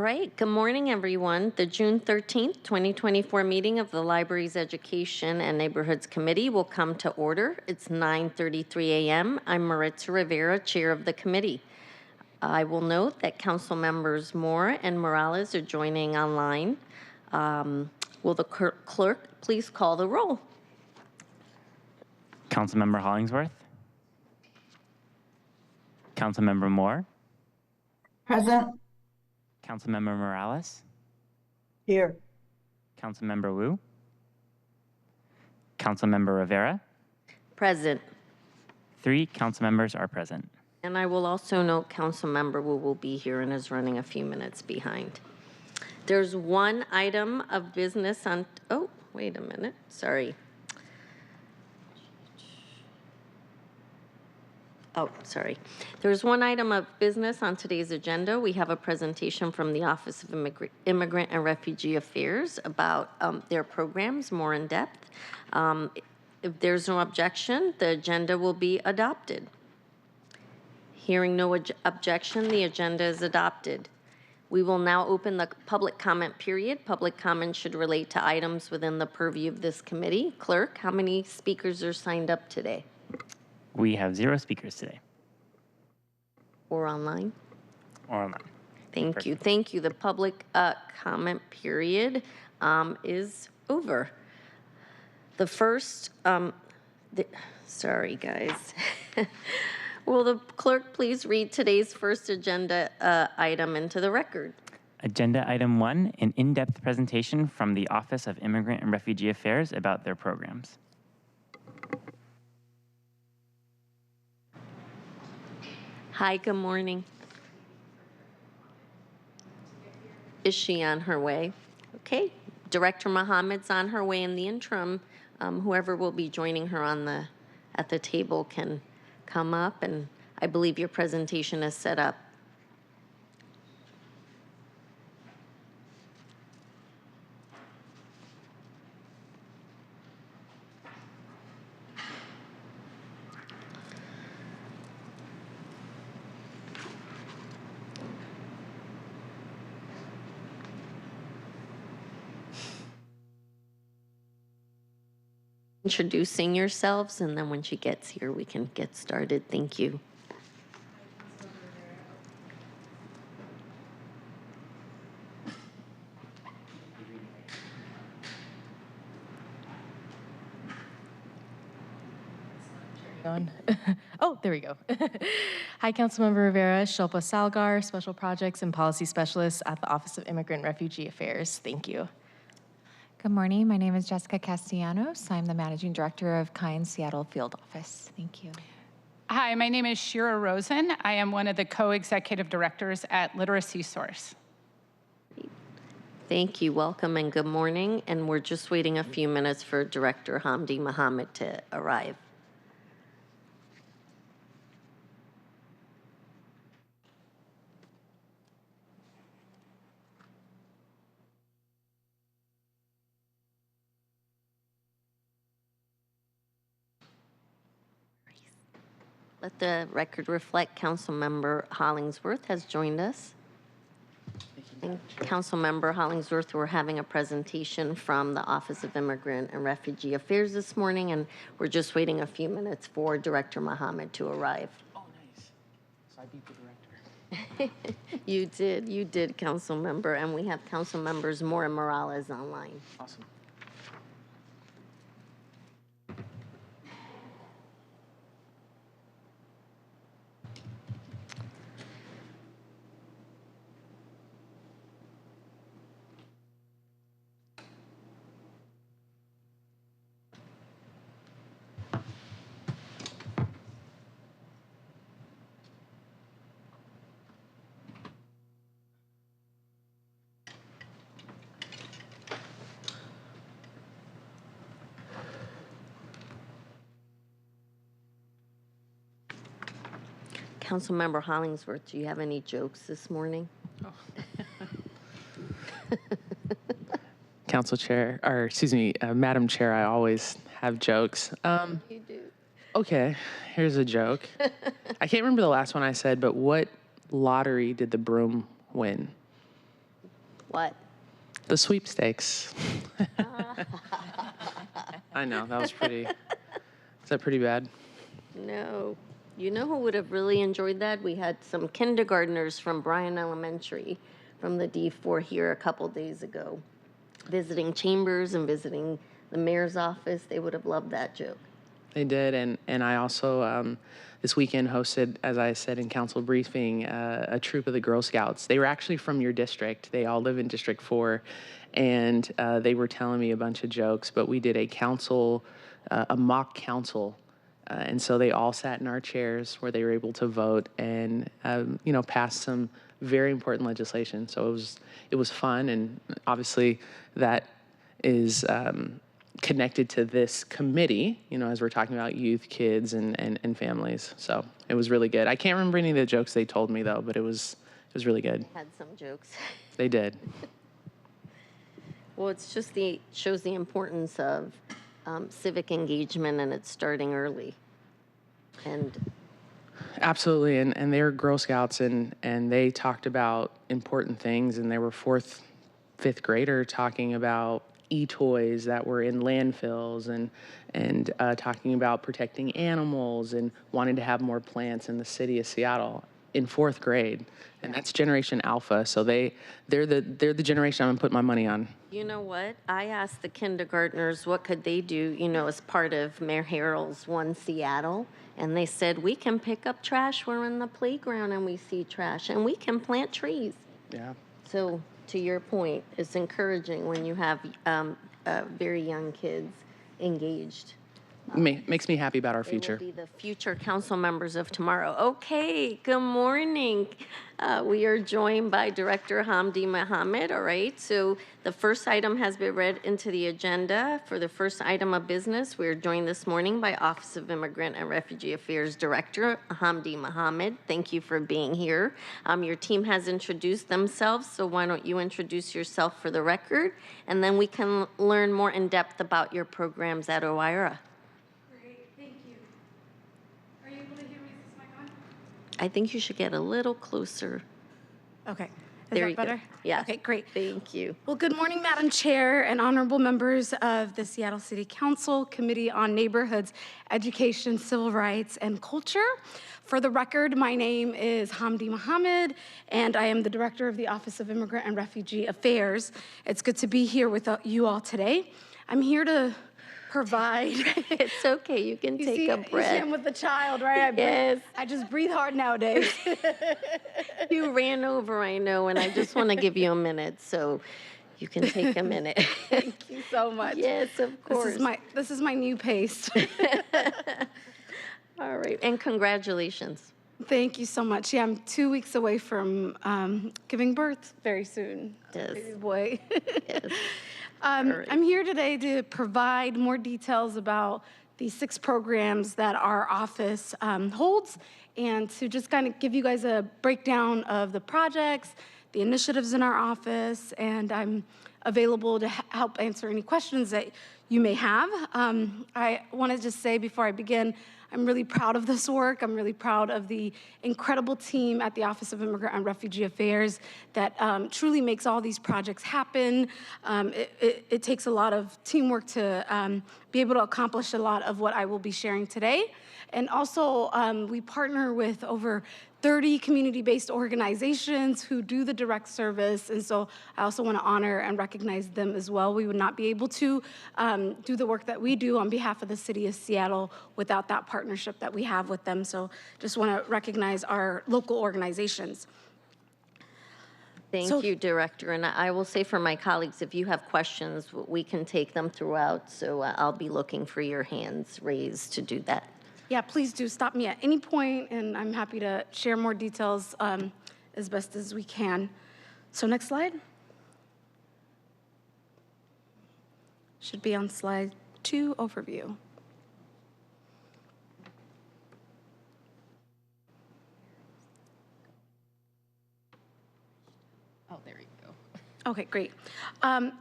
right, good morning, everyone. The June 13th, 2024 meeting of the Library's Education and Neighborhoods Committee will come to order. It's 9:33 a.m. I'm Maritza Rivera, Chair of the committee. I will note that Council Members Moore and Morales are joining online. Will the clerk please call the roll? Councilmember Hollingsworth. Councilmember Moore. Present. Councilmember Morales. Here. Councilmember Wu. Councilmember Rivera. Present. 3 council members are present. And I will also note Councilmember Wu will be here and is running a few minutes behind. There's one item of business on, oh, wait a minute, sorry. Oh, sorry. There's one item of business on today's agenda. We have a presentation from the Office of Immigrant and Refugee Affairs about their programs more in depth. If there's no objection, the agenda will be adopted. Hearing no objection, the agenda is adopted. We will now open the public comment period. Public comment should relate to items within the purview of this committee. Clerk, how many speakers are signed up today? We have 0 speakers today. Or online? Or online. Thank you. Thank you. The public comment period is over. The first, sorry guys. Will the clerk please read today's first agenda item into the record? Agenda item 1, an in-depth presentation from the Office of Immigrant and Refugee Affairs about their programs. Hi, good morning. Is she on her way? Okay. Director Mohammed's on her way in the interim. Whoever will be joining her at the table can come up, and I believe your presentation is set up. Introducing yourselves, and then when she gets here, we can get started. Thank you. Oh, there we go. Hi, Councilmember Rivera, Shilpa Salgar, Special Projects and Policy Specialist at the Office of Immigrant and Refugee Affairs. Thank you. Good morning. My name is Jessica Castellanos. I'm the Managing Director of KIND Seattle Field Office. Thank you. Hi, my name is Shira Rosen. I am one of the co-executive directors at Literacy Source. Thank you. Welcome and good morning. And we're just waiting a few minutes for Director Hamdi Mohammed to arrive. Let the record reflect Councilmember Hollingsworth has joined us. And Councilmember Hollingsworth, we're having a presentation from the Office of Immigrant and Refugee Affairs this morning, and we're just waiting a few minutes for Director Mohammed to arrive. Oh, nice. So I beat the director. You did, Councilmember, and we have Councilmembers Moore and Morales online. Awesome. Councilmember Hollingsworth, do you have any jokes this morning? Oh. Council Chair, or excuse me, Madam Chair, I always have jokes. You do. Okay, here's a joke. I can't remember the last one I said, but what lottery did the broom win? What? The sweepstakes. I know, that was pretty, is that pretty bad? No. You know who would have really enjoyed that? We had some kindergartners from Bryan Elementary from the D4 here a couple days ago, visiting chambers and visiting the mayor's office. They would have loved that joke. They did, and I also this weekend hosted, as I said in council briefing, a troop of the Girl Scouts. They were actually from your district. They all live in District 4, and they were telling me a bunch of jokes. But we did a council, a mock council, and so they all sat in our chairs where they were able to vote and pass some very important legislation. So it was fun, and obviously that is connected to this committee, as we're talking about youth, kids, and families. So it was really good. I can't remember any of the jokes they told me though, but it was really good. Had some jokes. They did. Well, it's just shows the importance of civic engagement, and it's starting early. And Absolutely, and they're Girl Scouts, and they talked about important things, and they were fourth, fifth grader talking about e-toys that were in landfills, and talking about protecting animals and wanting to have more plants in the city of Seattle in fourth grade, and that's Generation Alpha. So they're the generation I'm gonna put my money on. you know what? I asked the kindergartners what could they do, as part of Mayor Harrell's One Seattle. And they said, we can pick up trash. We're in the playground and we see trash, and we can plant trees. Yeah. So to your point, it's encouraging when you have very young kids engaged. Makes me happy about our They future. will be the future council members of tomorrow. Okay, good morning. We are joined by Director Hamdi Mohammed. All right, so the first item has been read into the agenda. For the first item of business, we are joined this morning by Office of Immigrant and Refugee Affairs Director Hamdi Mohammed. Thank you for being here. Your team has introduced themselves, so why don't you introduce yourself for the record, and then we can learn more in depth about your programs at OIRA. I think you should get a little closer. Okay. Is There that you go. better? Yeah. Okay, great. Thank you. Well, good morning, Madam Chair and honorable members of the Seattle City Council Committee on Neighborhoods, Education, Civil Rights, and Culture. For the record, my name is Hamdi Mohammed, and I am the Director of the Office of Immigrant and Refugee Affairs. It's good to be here with you all today. I'm here to provide. It's okay. You can take a You see breath. I'm with the child, right? Yes. I just breathe hard nowadays. You ran over, I know, and I just want to give you a minute, so you can take a minute. Thank you so much. Yes, of course. This is my new pace. All right, and congratulations. Thank you so much. Yeah, I'm 2 weeks away from giving birth very soon. Yes. Baby boy. Yes. I'm here today to provide more details about the 6 programs that our office holds, and to just kind of give you guys a breakdown of the projects, the initiatives in our office, and I'm available to help answer any questions that you may have. I want to just say before I begin, I'm really proud of this work. I'm really proud of the incredible team at the Office of Immigrant and Refugee Affairs that truly makes all these projects happen. It takes a lot of teamwork to be able to accomplish a lot of what I will be sharing today. And also, we partner with over 30 community-based organizations who do the direct service, and so I also want to honor and recognize them as well. We would not be able to do the work that we do on behalf of the City of Seattle without that partnership that we have with them, so just want to recognize our local organizations. Thank you, Director. And I will say for my colleagues, if you have questions, we can take them throughout, so I'll be looking for your hands raised to do that. Yeah, please do stop me at any point, and I'm happy to share more details as best as we can. So next slide. Should be on slide 2, overview. Oh, there you go. Okay, great.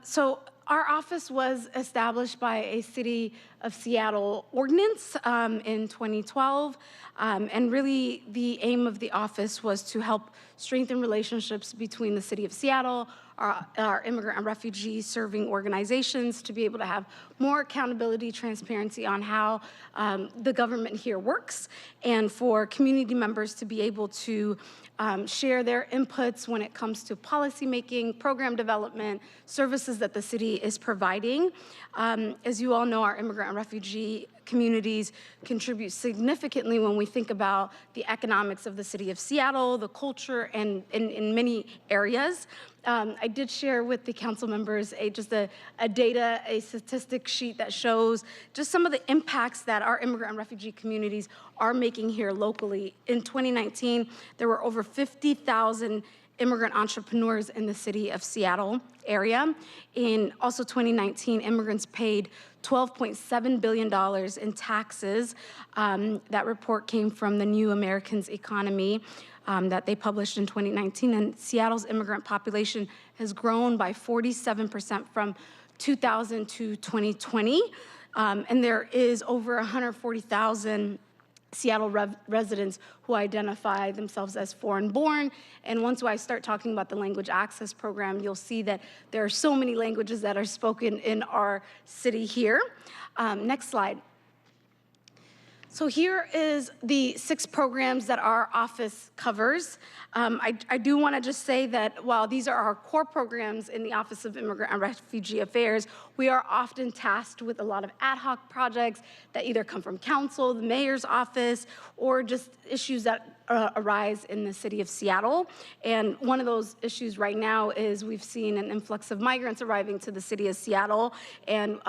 So our office was established by a City of Seattle ordinance in 2012, and really the aim of the office was to help strengthen relationships between the City of Seattle, our immigrant and refugee serving organizations to be able to have more accountability, transparency on how the government here works, and for community members to be able to share their inputs when it comes to policy making, program development, services that the city is providing. As you all know, our immigrant and refugee communities contribute significantly when we think about the economics of the city of Seattle, the culture, and in many areas. I did share with the council members a statistic sheet that shows just some of the impacts that our immigrant and refugee communities are making here locally. In 2019, there were over 50,000 immigrant entrepreneurs in the city of Seattle area. In also 2019, immigrants paid $12.7 billion in taxes. That report came from the New Americans Economy that they published in 2019. And Seattle's immigrant population has grown by 47% from 2000 to 2020. And there is over 140,000 Seattle residents who identify themselves as foreign-born. And once I start talking about the language access program, you'll see that there are so many languages that are spoken in our city here. Next slide. So here is the 6 programs that our office covers. I do want to just say that while these are our core programs in the Office of Immigrant and Refugee Affairs, we are often tasked with a lot of ad hoc projects that either come from council, the mayor's office, or just issues that arise in the city of Seattle. And one of those issues right now is we've seen an influx of migrants arriving to the city of Seattle, and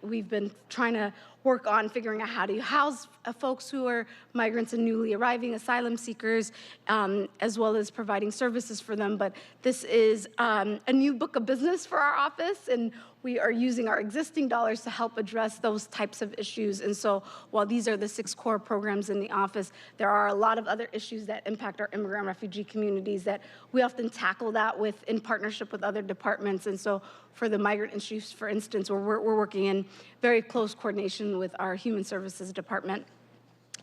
we've been trying to work on figuring out how to house folks who are migrants and newly arriving asylum seekers, as well as providing services for them. But this is a new book of business for our office, and we are using our existing dollars to help address those types of issues. And so while these are the 6 core programs in the office, there are a lot of other issues that impact our immigrant and refugee communities that we often tackle that with in partnership with other departments. And so for the migrant issues, for instance, we're working in very close coordination with our Human Services Department.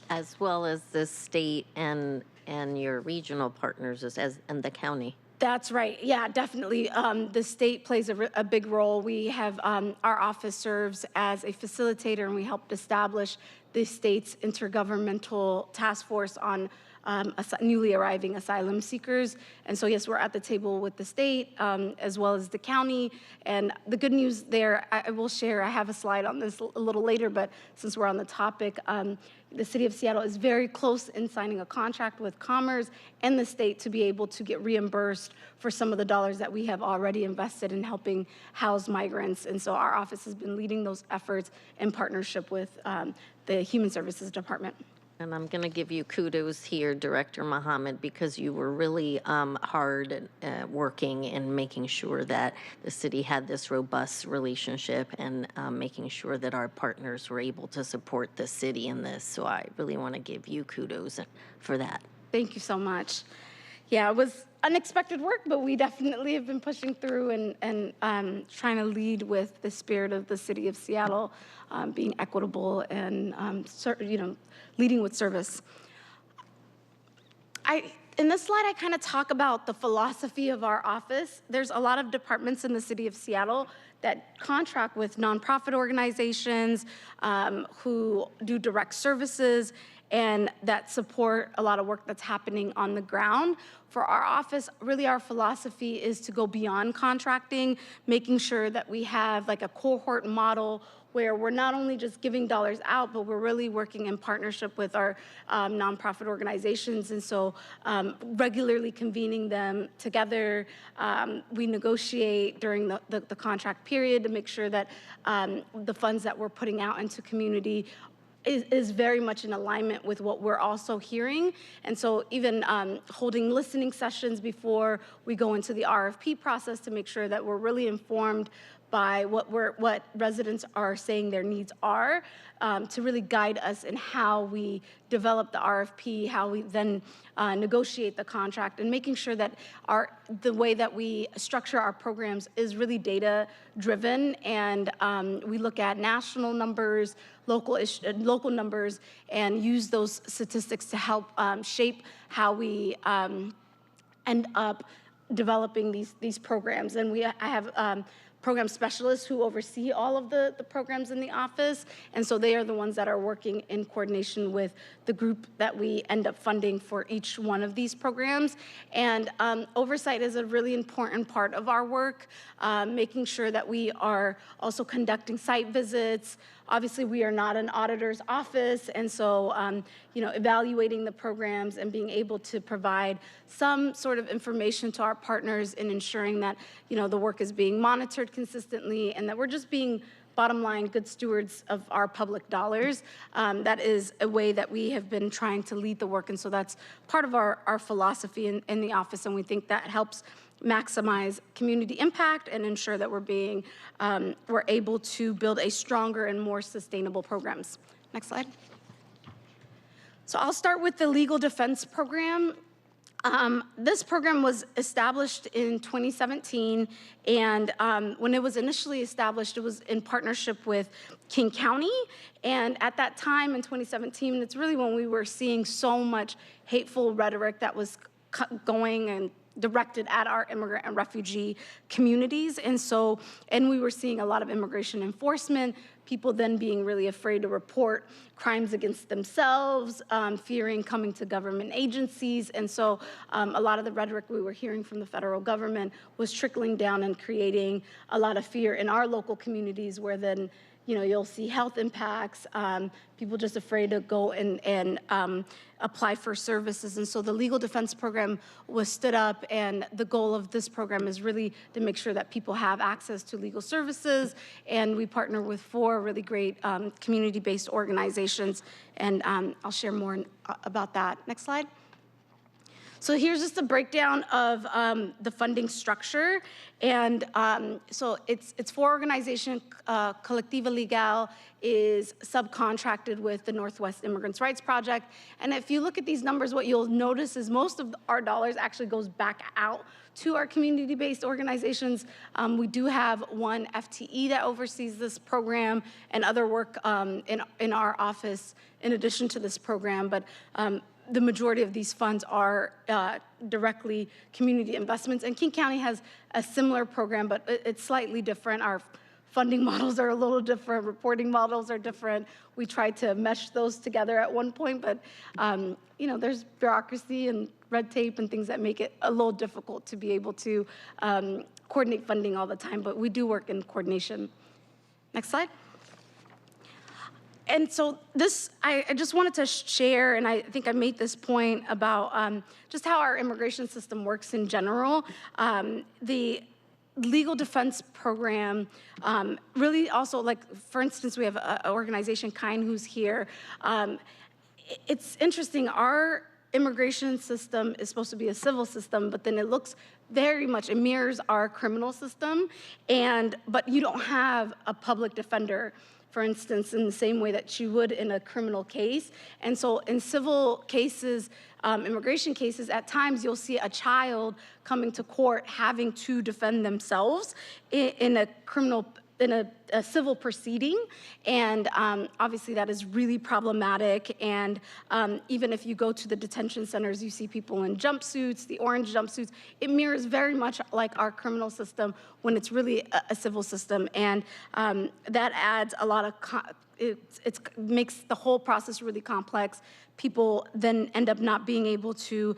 As well as the state and your regional partners and the county. That's right. Yeah, definitely. The state plays a big role. We have our office serves as a facilitator, and we helped establish the state's intergovernmental task force on newly arriving asylum seekers. And so, yes, we're at the table with the state as well as the county. And the good news there, I will share, I have a slide on this a little later, but since we're on the topic, the city of Seattle is very close in signing a contract with Commerce and the state to be able to get reimbursed for some of the dollars that we have already invested in helping house migrants. And so our office has been leading those efforts in partnership with the Human Services Department. And I'm going to give you kudos here, Director Mohammed, because you were really hard working in making sure that the city had this robust relationship and making sure that our partners were able to support the city in this. So I really want to give you kudos for that. Thank you so much. Yeah, it was unexpected work, but we definitely have been pushing through and trying to lead with the spirit of the city of Seattle, being equitable and leading with service. In this slide, I kind of talk about the philosophy of our office. There's a lot of departments in the city of Seattle that contract with nonprofit organizations who do direct services and that support a lot of work that's happening on the ground. For our office, really our philosophy is to go beyond contracting, making sure that we have like a cohort model where we're not only just giving dollars out, but we're really working in partnership with our nonprofit organizations. And so regularly convening them together, we negotiate during the contract period to make sure that the funds that we're putting out into community is very much in alignment with what we're also hearing. And so even holding listening sessions before we go into the RFP process to make sure that we're really informed by what residents are saying their needs are, to really guide us in how we develop the RFP, how we then negotiate the contract, and making sure that the way that we structure our programs is really data-driven, and we look at national numbers, local numbers, and use those statistics to help shape how we end up developing these programs. And I have program specialists who oversee all of the programs in the office. And so they are the ones that are working in coordination with the group that we end up funding for each one of these programs. And oversight is a really important part of our work, making sure that we are also conducting site visits. Obviously, we are not an auditor's office, and so evaluating the programs and being able to provide some sort of information to our partners in ensuring that the work is being monitored consistently and that we're just being, bottom line, good stewards of our public dollars. That is a way that we have been trying to lead the work, and so that's part of our philosophy in the office, and we think that helps maximize community impact and ensure that we're able to build a stronger and more sustainable programs. Next slide. So I'll start with the legal defense program. This program was established in 2017, and when it was initially established, it was in partnership with King County. And at that time in 2017, it's really when we were seeing so much hateful rhetoric that was going and directed at our immigrant and refugee communities. And we were seeing a lot of immigration enforcement, people then being really afraid to report crimes against themselves, fearing coming to government agencies. And so a lot of the rhetoric we were hearing from the federal government was trickling down and creating a lot of fear in our local communities, where then you'll see health impacts, people just afraid to go and apply for services. And so the legal defense program was stood up, and the goal of this program is really to make sure that people have access to legal services. And we partner with 4 really great community-based organizations, and I'll share more about that. Next slide. So here's just a breakdown of the funding structure. And so it's 4 organizations. Colectiva Legal is subcontracted with the Northwest Immigrants' Rights Project. And if you look at these numbers, what you'll notice is most of our dollars actually goes back out to our community-based organizations. We do have 1 FTE that oversees this program and other work in our office in addition to this program. But the majority of these funds are directly community investments. And King County has a similar program, but it's slightly different. Our funding models are a little different, reporting models are different. We tried to mesh those together at one point, but there's bureaucracy and red tape and things that make it a little difficult to be able to coordinate funding all the time, but we do work in coordination. Next slide. And so I just wanted to share, and I think I made this point about just how our immigration system works in general. The legal defense program really also, like, for instance, we have an organization, Kind, who's here. It's interesting, our immigration system is supposed to be a civil system, but then it looks very much, it mirrors our criminal system, but you don't have a public defender, for instance, in the same way that you would in a criminal case. And so in civil cases, immigration cases, at times you'll see a child coming to court having to defend themselves in a civil proceeding. And obviously that is really problematic. And even if you go to the detention centers, you see people in jumpsuits, the orange jumpsuits. It mirrors very much like our criminal system when it's really a civil system. And that adds a lot of, it makes the whole process really complex. People then end up not being able to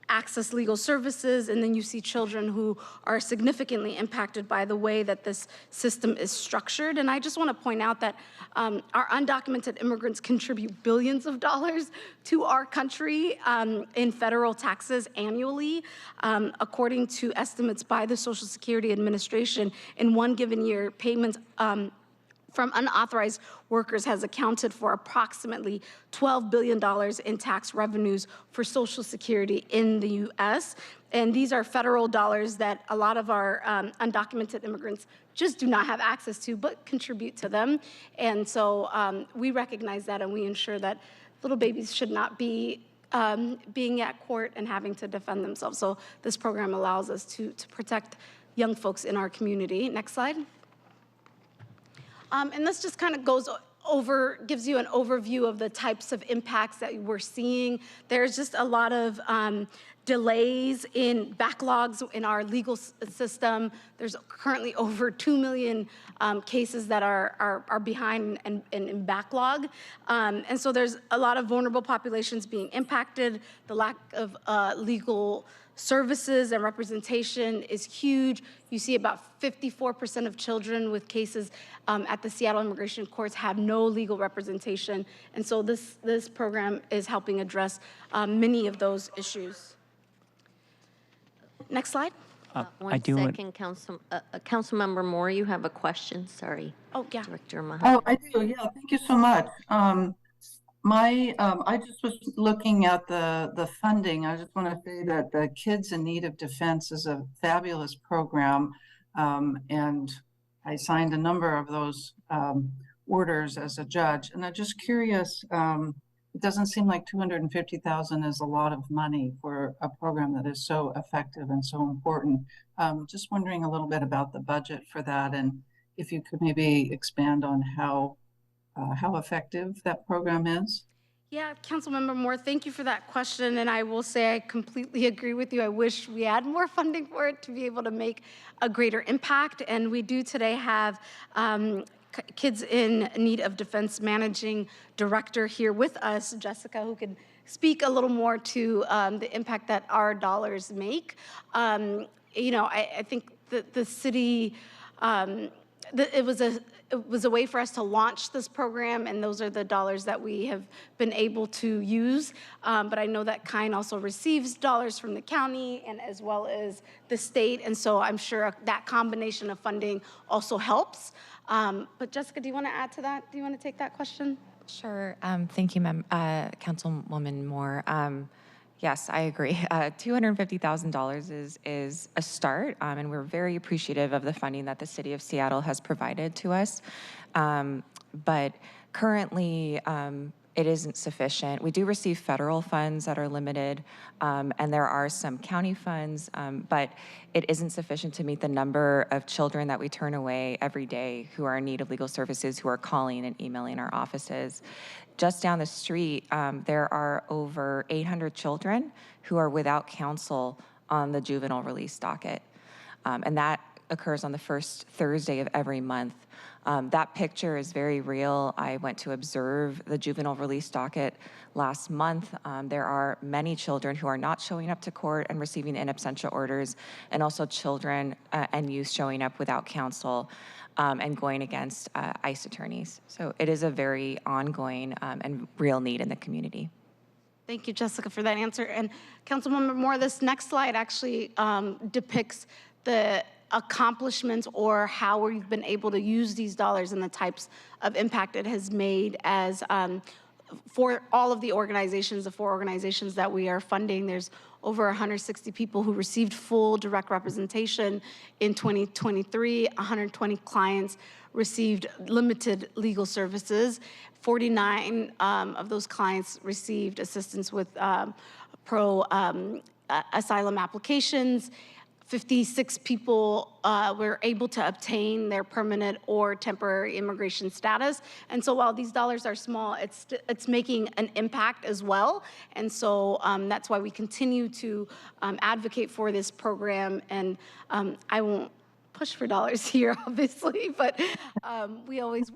access legal services, and then you see children who are significantly impacted by the way that this system is structured. And I just want to point out that our undocumented immigrants contribute billions of dollars to our country in federal taxes annually. According to estimates by the Social Security Administration, in one given year, payments from unauthorized workers has accounted for approximately $12 billion in tax revenues for Social Security in the U.S. And these are federal dollars that a lot of our undocumented immigrants just do not have access to, but contribute to them. And so we recognize that, and we ensure that little babies should not be being at court and having to defend themselves. So this program allows us to protect young folks in our community. Next slide. And this just kind of goes gives you an overview of the types of impacts that we're seeing. There's just a lot of delays in backlogs in our legal system. There's currently over 2 million cases that are behind and in backlog. And so there's a lot of vulnerable populations being impacted. The lack of legal services and representation is huge. You see about 54% of children with cases at the Seattle Immigration Courts have no legal representation. And so this program is helping address many of those issues. Next slide. One second, Councilmember Moore, you have a question. Sorry. Oh, yeah. Director Maha. Oh, I do. Yeah, thank you so much. I just was looking at the funding. I just want to say that the Kids in Need of Defense is a fabulous program, and I signed a number of those orders as a judge. And I'm just curious. It doesn't seem like $250,000 is a lot of money for a program that is so effective and so important. Just wondering a little bit about the budget for that, and if you could maybe expand on how effective that program is. Yeah, Councilmember Moore, thank you for that question. And I will say I completely agree with you. I wish we had more funding for it to be able to make a greater impact. And we do today have Kids in Need of Defense Managing Director here with us, Jessica, who can speak a little more to the impact that our dollars make. You know, I think that the city, it was a way for us to launch this program, and those are the dollars that we have been able to use. But I know that KIND also receives dollars from the county and as well as the state, and so I'm sure that combination of funding also helps. But Jessica, do you want to add to that? Do you want to take that question? Sure. Thank you, Councilwoman Moore. Yes, I agree. $250,000 is a start, and we're very appreciative of the funding that the City of Seattle has provided to us. But currently, it isn't sufficient. We do receive federal funds that are limited, and there are some county funds, but it isn't sufficient to meet the number of children that we turn away every day who are in need of legal services, who are calling and emailing our offices. Just down the street, there are over 800 children who are without counsel on the juvenile release docket, and that occurs on the first Thursday of every month. That picture is very real. I went to observe the juvenile release docket last month. There are many children who are not showing up to court and receiving in absentia orders, and also children and youth showing up without counsel and going against ICE attorneys. So it is a very ongoing and real need in the community. Thank you, Jessica, for that answer. And Councilmember Moore, this next slide actually depicts the accomplishments or how we've been able to use these dollars and the types of impact it has made as for all of the organizations, the 4 organizations that we are funding. There's over 160 people who received full direct representation in 2023. 120 clients received limited legal services. 49 of those clients received assistance with asylum applications. 56 people were able to obtain their permanent or temporary immigration status. And so while these dollars are small, it's making an impact as well. And so that's why we continue to advocate for this program. And I won't push for dollars here, obviously, but we always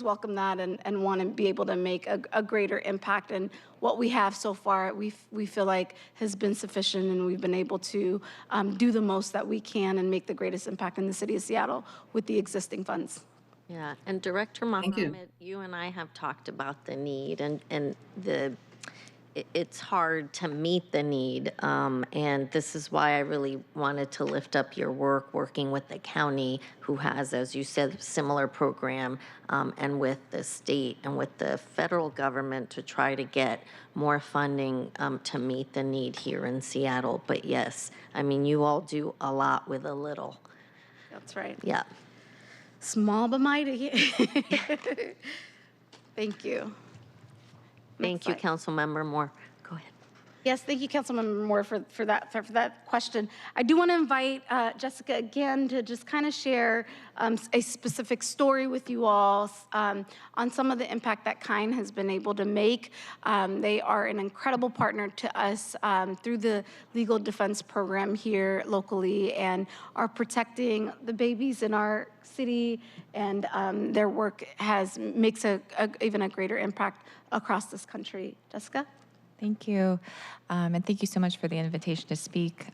welcome that and want to be able to make a greater impact. And what we have so far, we feel like has been sufficient, and we've been able to do the most that we can and make the greatest impact in the city of Seattle with the existing funds. Yeah, and Director Mohammed, you and I have talked about the need and it's hard to meet the need, and this is why I really wanted to lift up your work working with the county, who has, as you said, similar program, and with the state and with the federal government to try to get more funding to meet the need here in Seattle. But yes, I mean, you all do a lot with a little. That's right. Yeah. Small but mighty. Thank you. Thank you, Councilmember Moore. Go ahead. Yes, thank you, Councilmember Moore, for that question. I do want to invite Jessica again to just kind of share a specific story with you all on some of the impact that KIND has been able to make. They are an incredible partner to us through the legal defense program here locally and are protecting the babies in our city, and their work makes even a greater impact across this country. Jessica? Thank you. And thank you so much for the invitation to speak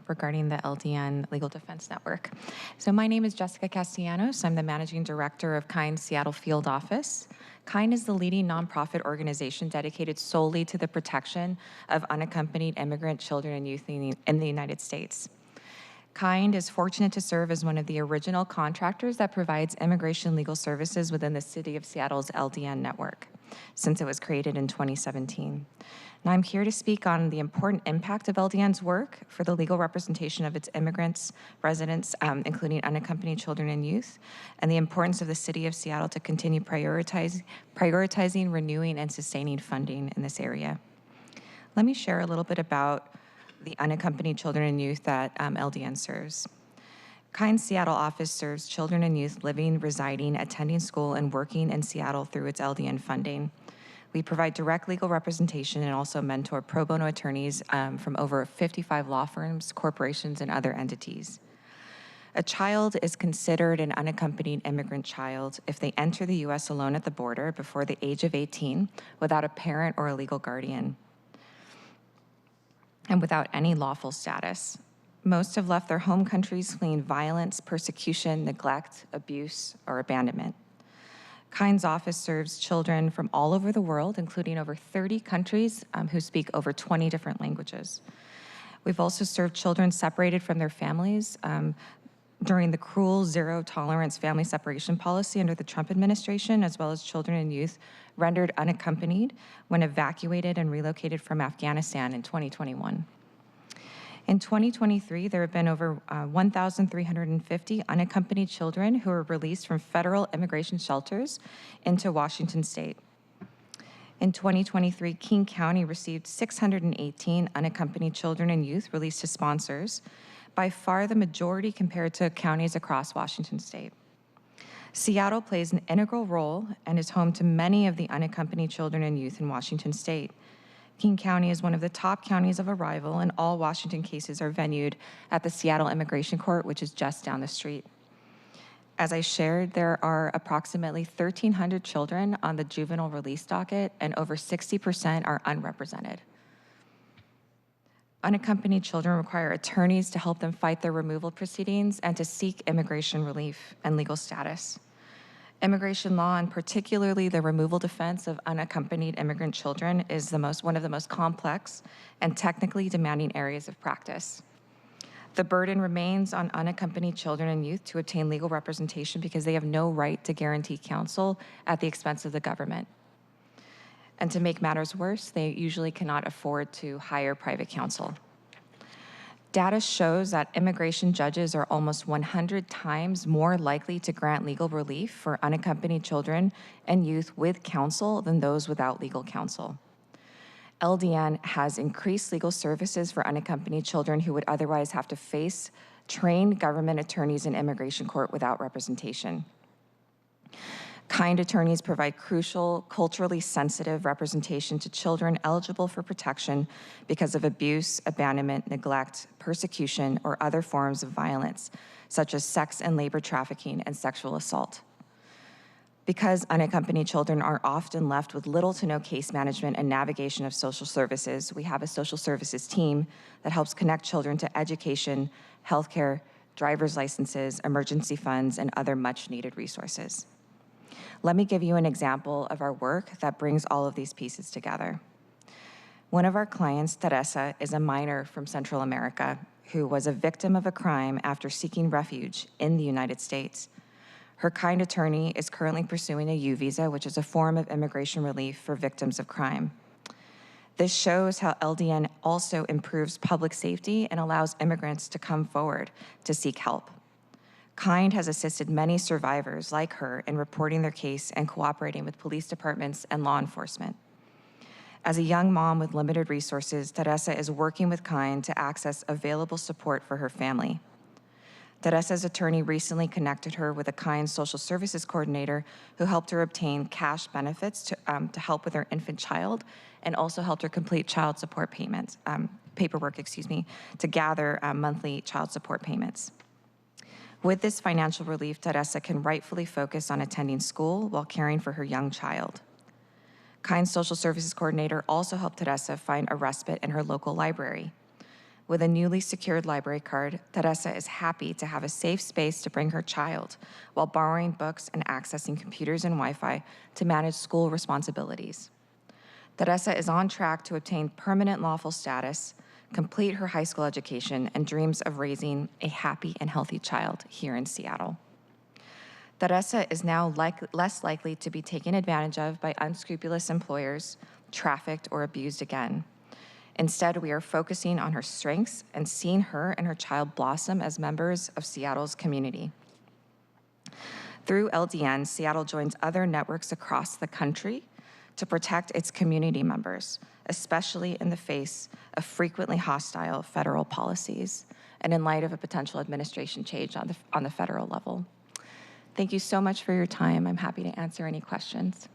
regarding the LDN Legal Defense Network. So my name is Jessica Castellanos. I'm the Managing Director of KIND Seattle Field Office. KIND is the leading nonprofit organization dedicated solely to the protection of unaccompanied immigrant children and youth in the United States. KIND is fortunate to serve as one of the original contractors that provides immigration legal services within the City of Seattle's LDN network since it was created in 2017. And I'm here to speak on the important impact of LDN's work for the legal representation of its immigrants, residents, including unaccompanied children and youth, and the importance of the City of Seattle to continue prioritizing, renewing, and sustaining funding in this area. Let me share a little bit about the unaccompanied children and youth that LDN serves. KIND Seattle office serves children and youth living, residing, attending school, and working in Seattle through its LDN funding. We provide direct legal representation and also mentor pro bono attorneys from over 55 law firms, corporations, and other entities. A child is considered an unaccompanied immigrant child if they enter the U.S. alone at the border before the age of 18 without a parent or a legal guardian and without any lawful status. Most have left their home countries fleeing violence, persecution, neglect, abuse, or abandonment. KIND's office serves children from all over the world, including over 30 countries who speak over 20 different languages. We've also served children separated from their families during the cruel zero-tolerance family separation policy under the Trump administration, as well as children and youth rendered unaccompanied when evacuated and relocated from Afghanistan in 2021. In 2023, there have been over 1,350 unaccompanied children who were released from federal immigration shelters into Washington state. In 2023, King County received 618 unaccompanied children and youth released to sponsors, by far the majority compared to counties across Washington state. Seattle plays an integral role and is home to many of the unaccompanied children and youth in Washington state. King County is one of the top counties of arrival, and all Washington cases are venued at the Seattle Immigration Court, which is just down the street. As I shared, there are approximately 1,300 children on the juvenile release docket, and over 60% are unrepresented. Unaccompanied children require attorneys to help them fight their removal proceedings and to seek immigration relief and legal status. Immigration law, and particularly the removal defense of unaccompanied immigrant children, is one of the most complex and technically demanding areas of practice. The burden remains on unaccompanied children and youth to obtain legal representation because they have no right to guarantee counsel at the expense of the government. And to make matters worse, they usually cannot afford to hire private counsel. Data shows that immigration judges are almost 100 times more likely to grant legal relief for unaccompanied children and youth with counsel than those without legal counsel. LDN has increased legal services for unaccompanied children who would otherwise have to face trained government attorneys in immigration court without representation. KIND attorneys provide crucial, culturally sensitive representation to children eligible for protection because of abuse, abandonment, neglect, persecution, or other forms of violence, such as sex and labor trafficking and sexual assault. Because unaccompanied children are often left with little to no case management and navigation of social services, we have a social services team that helps connect children to education, healthcare, driver's licenses, emergency funds, and other much-needed resources. Let me give you an example of our work that brings all of these pieces together. One of our clients, Teresa, is a minor from Central America who was a victim of a crime after seeking refuge in the United States. Her KIND attorney is currently pursuing a U visa, which is a form of immigration relief for victims of crime. This shows how LDN also improves public safety and allows immigrants to come forward to seek help. KIND has assisted many survivors like her in reporting their case and cooperating with police departments and law enforcement. As a young mom with limited resources, Teresa is working with Kind to access available support for her family. Teresa's attorney recently connected her with a Kind social services coordinator who helped her obtain cash benefits to help with her infant child, and also helped her complete child support payments, paperwork, to gather monthly child support payments. With this financial relief, Teresa can rightfully focus on attending school while caring for her young child. Kind social services coordinator also helped Teresa find a respite in her local library. With a newly secured library card, Teresa is happy to have a safe space to bring her child while borrowing books and accessing computers and Wi-Fi to manage school responsibilities. Teresa is on track to obtain permanent lawful status, complete her high school education, and dreams of raising a happy and healthy child here in Seattle. Teresa is now less likely to be taken advantage of by unscrupulous employers, trafficked, or abused again. Instead, we are focusing on her strengths and seeing her and her child blossom as members of Seattle's community. Through LDN, Seattle joins other networks across the country to protect its community members, especially in the face of frequently hostile federal policies and in light of a potential administration change on the federal level. Thank you so much for your time. I'm happy to answer any questions.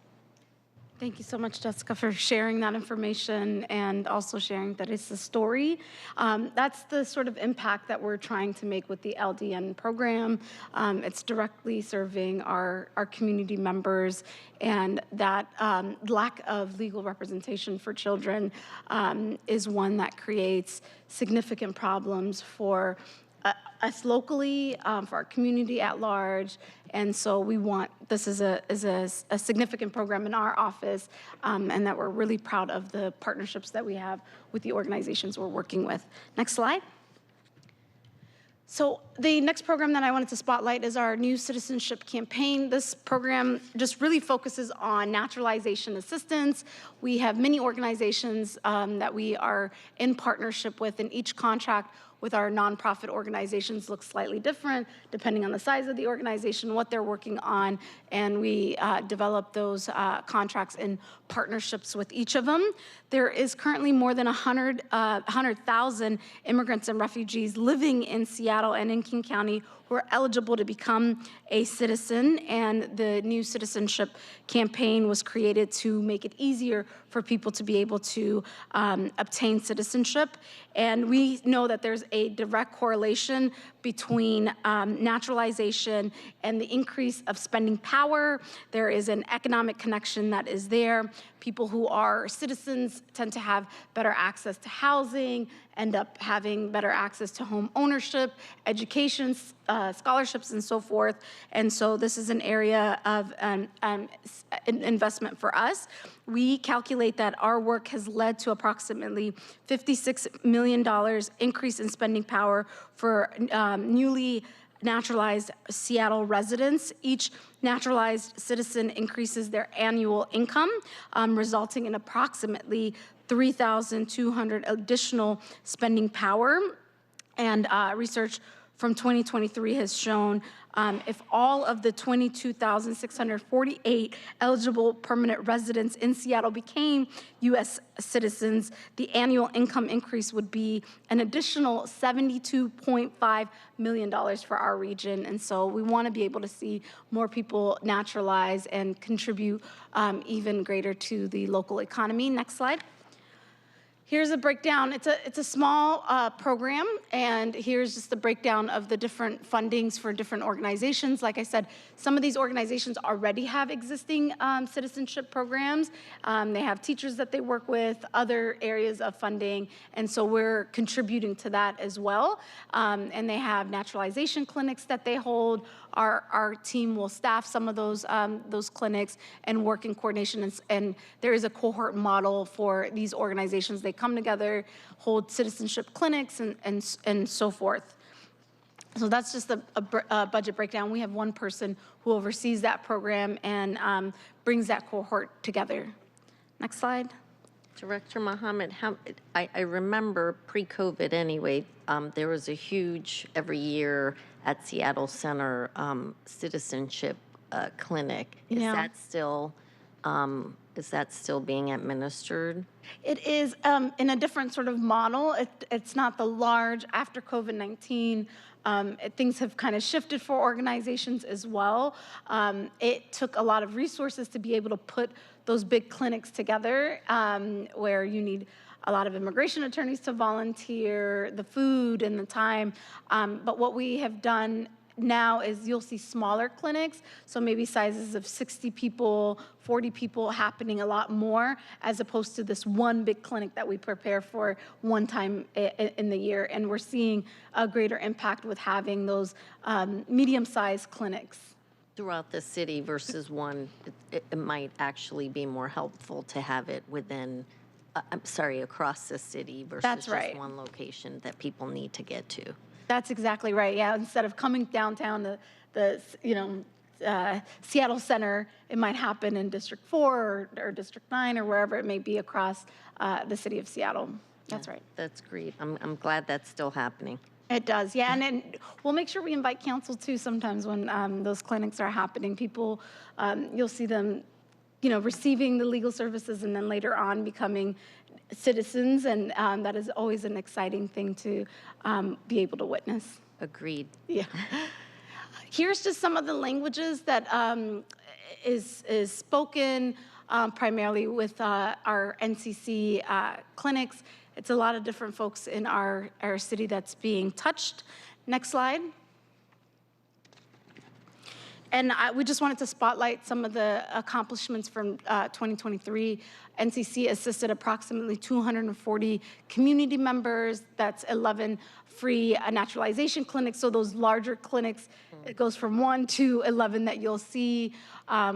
Thank you so much, Jessica, for sharing that information and also sharing that it's a story. That's the sort of impact that we're trying to make with the LDN program. It's directly serving our community members, and that lack of legal representation for children is one that creates significant problems for us locally, for our community at large, and so we want, this is a significant program in our office, and that we're really proud of the partnerships that we have with the organizations we're working with. Next slide. So the next program that I wanted to spotlight is our new citizenship campaign. This program just really focuses on naturalization assistance. We have many organizations that we are in partnership with, and each contract with our nonprofit organizations looks slightly different depending on the size of the organization, what they're working on, and we develop those contracts in partnerships with each of them. There is currently more than 100,000 immigrants and refugees living in Seattle and in King County who are eligible to become a citizen, and the new citizenship campaign was created to make it easier for people to be able to obtain citizenship. And we know that there's a direct correlation between naturalization and the increase of spending power. There is an economic connection that is there. People who are citizens tend to have better access to housing, end up having better access to home ownership, education, scholarships, and so forth. And so this is an area of investment for us. We calculate that our work has led to approximately $56 million increase in spending power for newly naturalized Seattle residents. Each naturalized citizen increases their annual income, resulting in approximately $3,200 additional spending power. And research from 2023 has shown if all of the 22,648 eligible permanent residents in Seattle became U.S. citizens, the annual income increase would be an additional $72.5 million for our region. And so we want to be able to see more people naturalize and contribute even greater to the local economy. Next slide. Here's a breakdown. It's a small program, and here's just the breakdown of the different fundings for different organizations. Like I said, some of these organizations already have existing citizenship programs. They have teachers that they work with, other areas of funding, and so we're contributing to that as well. And they have naturalization clinics that they hold. Our team will staff some of those clinics and work in coordination. And there is a cohort model for these organizations. They come together, hold citizenship clinics, and so forth. So that's just a budget breakdown. We have one person who oversees that program and brings that cohort together. Next slide. Director Mohammed, I remember pre-COVID anyway, there was a huge, every year at Seattle Center, citizenship clinic. Is that still is that still being administered? It is in a different sort of model. It's not the large after COVID-19. Things have kind of shifted for organizations as well. It took a lot of resources to be able to put those big clinics together where you need a lot of immigration attorneys to volunteer, the food and the time. But what we have done now is you'll see smaller clinics, so maybe sizes of 60 people, 40 people happening a lot more, as opposed to this one big clinic that we prepare for one time in the year. And we're seeing a greater impact with having those medium-sized clinics. Throughout the city versus one, it might actually be more helpful to have it within, across the city versus That's just right. one location that people need to get to. That's exactly right. Yeah, instead of coming downtown the Seattle Center, it might happen in District 4 or District 9 or wherever it may be across the city of Seattle. That's right. That's great. I'm glad that's still happening. It does, yeah, and then we'll make sure we invite council too sometimes when those clinics are happening. People, you'll see them, receiving the legal services and then later on becoming citizens, and that is always an exciting thing to be able to witness. Agreed. Yeah. Here's just some of the languages that is spoken primarily with our NCC clinics. It's a lot of different folks in our city that's being touched. Next slide. And we just wanted to spotlight some of the accomplishments from 2023. NCC assisted approximately 240 community members. That's 11 free naturalization clinics. So those larger clinics, it goes from 1 to 11 that you'll see.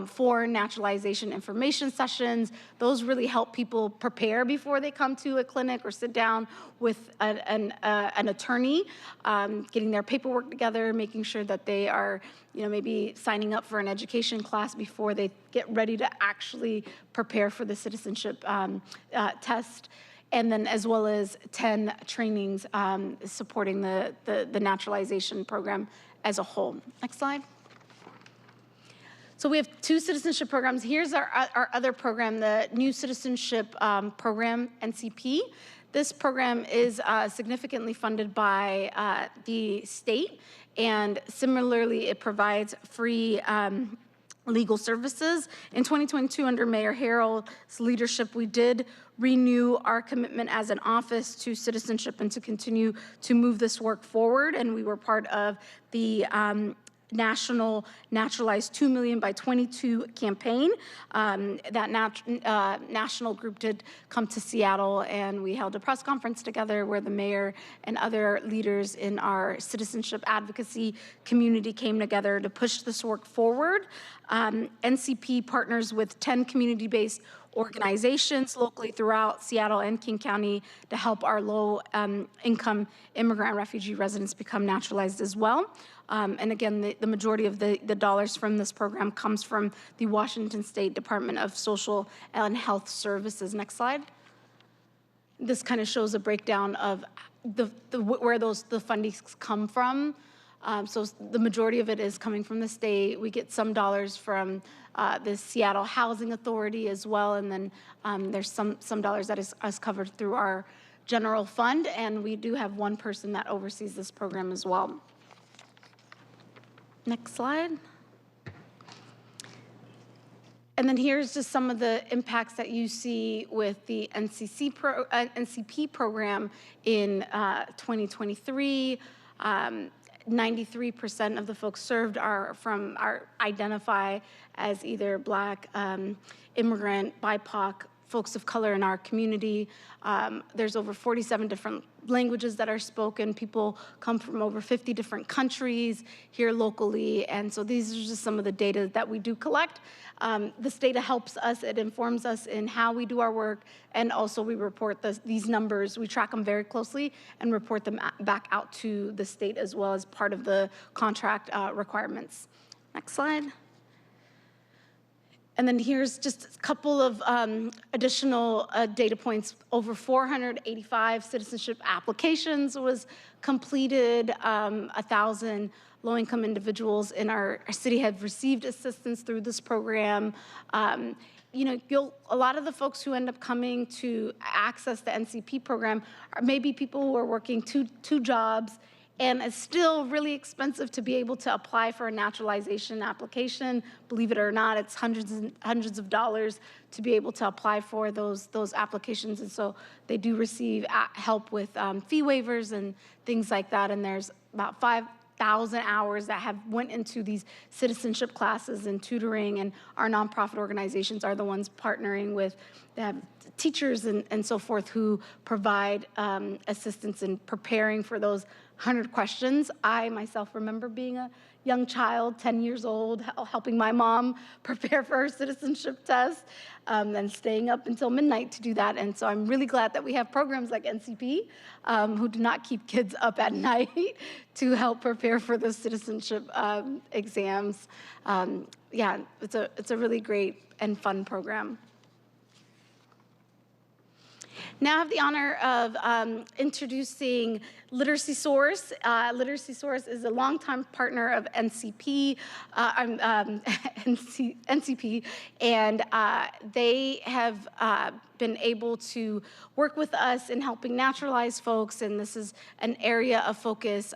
4 naturalization information sessions. Those really help people prepare before they come to a clinic or sit down with an attorney, getting their paperwork together, making sure that they are, maybe signing up for an education class before they get ready to actually prepare for the citizenship test. And then as well as 10 trainings supporting the naturalization program as a whole. Next slide. So we have 2 citizenship programs. Here's our other program, the New Citizenship Program, NCP. This program is significantly funded by the state, and similarly, it provides free legal services. In 2022, under Mayor Harrell's leadership, we did renew our commitment as an office to citizenship and to continue to move this work forward, and we were part of the national Naturalized 2 Million by 22 campaign. That national group did come to Seattle, and we held a press conference together where the mayor and other leaders in our citizenship advocacy community came together to push this work forward. NCP partners with 10 community-based organizations locally throughout Seattle and King County to help our low-income immigrant and refugee residents become naturalized as well. And again, the majority of the dollars from this program comes from the Washington State Department of Social and Health Services. Next slide. This kind of shows a breakdown of where the fundings come from. So the majority of it is coming from the state. We get some dollars from the Seattle Housing Authority as well, and then there's some dollars that is covered through our general fund, and we do have one person that oversees this program as well. Next slide. And then here's just some of the impacts that you see with the NCP program in 2023. 93% of the folks served are identify as either Black, immigrant, BIPOC, folks of color in our community. There's over 47 different languages that are spoken. People come from over 50 different countries here locally. And so these are just some of the data that we do collect. This data helps us, it informs us in how we do our work, and also we report these numbers. We track them very closely and report them back out to the state as well as part of the contract requirements. Next slide. And then here's just a couple of additional data points. Over 485 citizenship applications was completed. 1,000 low-income individuals in our city have received assistance through this program. A lot of the folks who end up coming to access the NCP program are maybe people who are working two jobs, and it's still really expensive to be able to apply for a naturalization application. Believe it or not, it's hundreds and hundreds of dollars to be able to apply for those applications. And so they do receive help with fee waivers and things like that. And there's about 5,000 hours that have went into these citizenship classes and tutoring, and our nonprofit organizations are the ones partnering with teachers and so forth who provide assistance in preparing for those 100 questions. I myself remember being a young child, 10 years old, helping my mom prepare for her citizenship test, and staying up until midnight to do that. And so I'm really glad that we have programs like NCP who do not keep kids up at night to help prepare for the citizenship exams. Yeah, it's a really great and fun program. Now I have the honor of introducing Literacy Source. Literacy Source is a longtime partner of NCP, NCP, and they have been able to work with us in helping naturalize folks, and this is an area of focus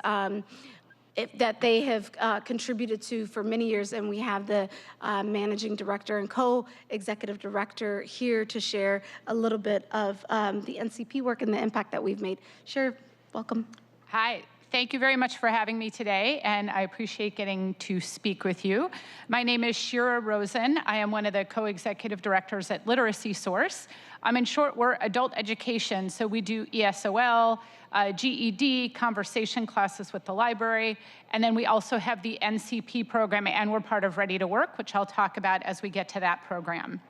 that they have contributed to for many years, and we have the managing director and co-executive director here to share a little bit of the NCP work and the impact that we've made. Sherry, welcome. Hi. Thank you very much for having me today, and I appreciate getting to speak with you. My name is Shira Rosen. I am one of the co-executive directors at Literacy Source. In short, we're adult education, so we do ESOL, GED, conversation classes with the library, and then we also have the NCP program, and we're part of Ready to Work, which I'll talk about as we get to that program.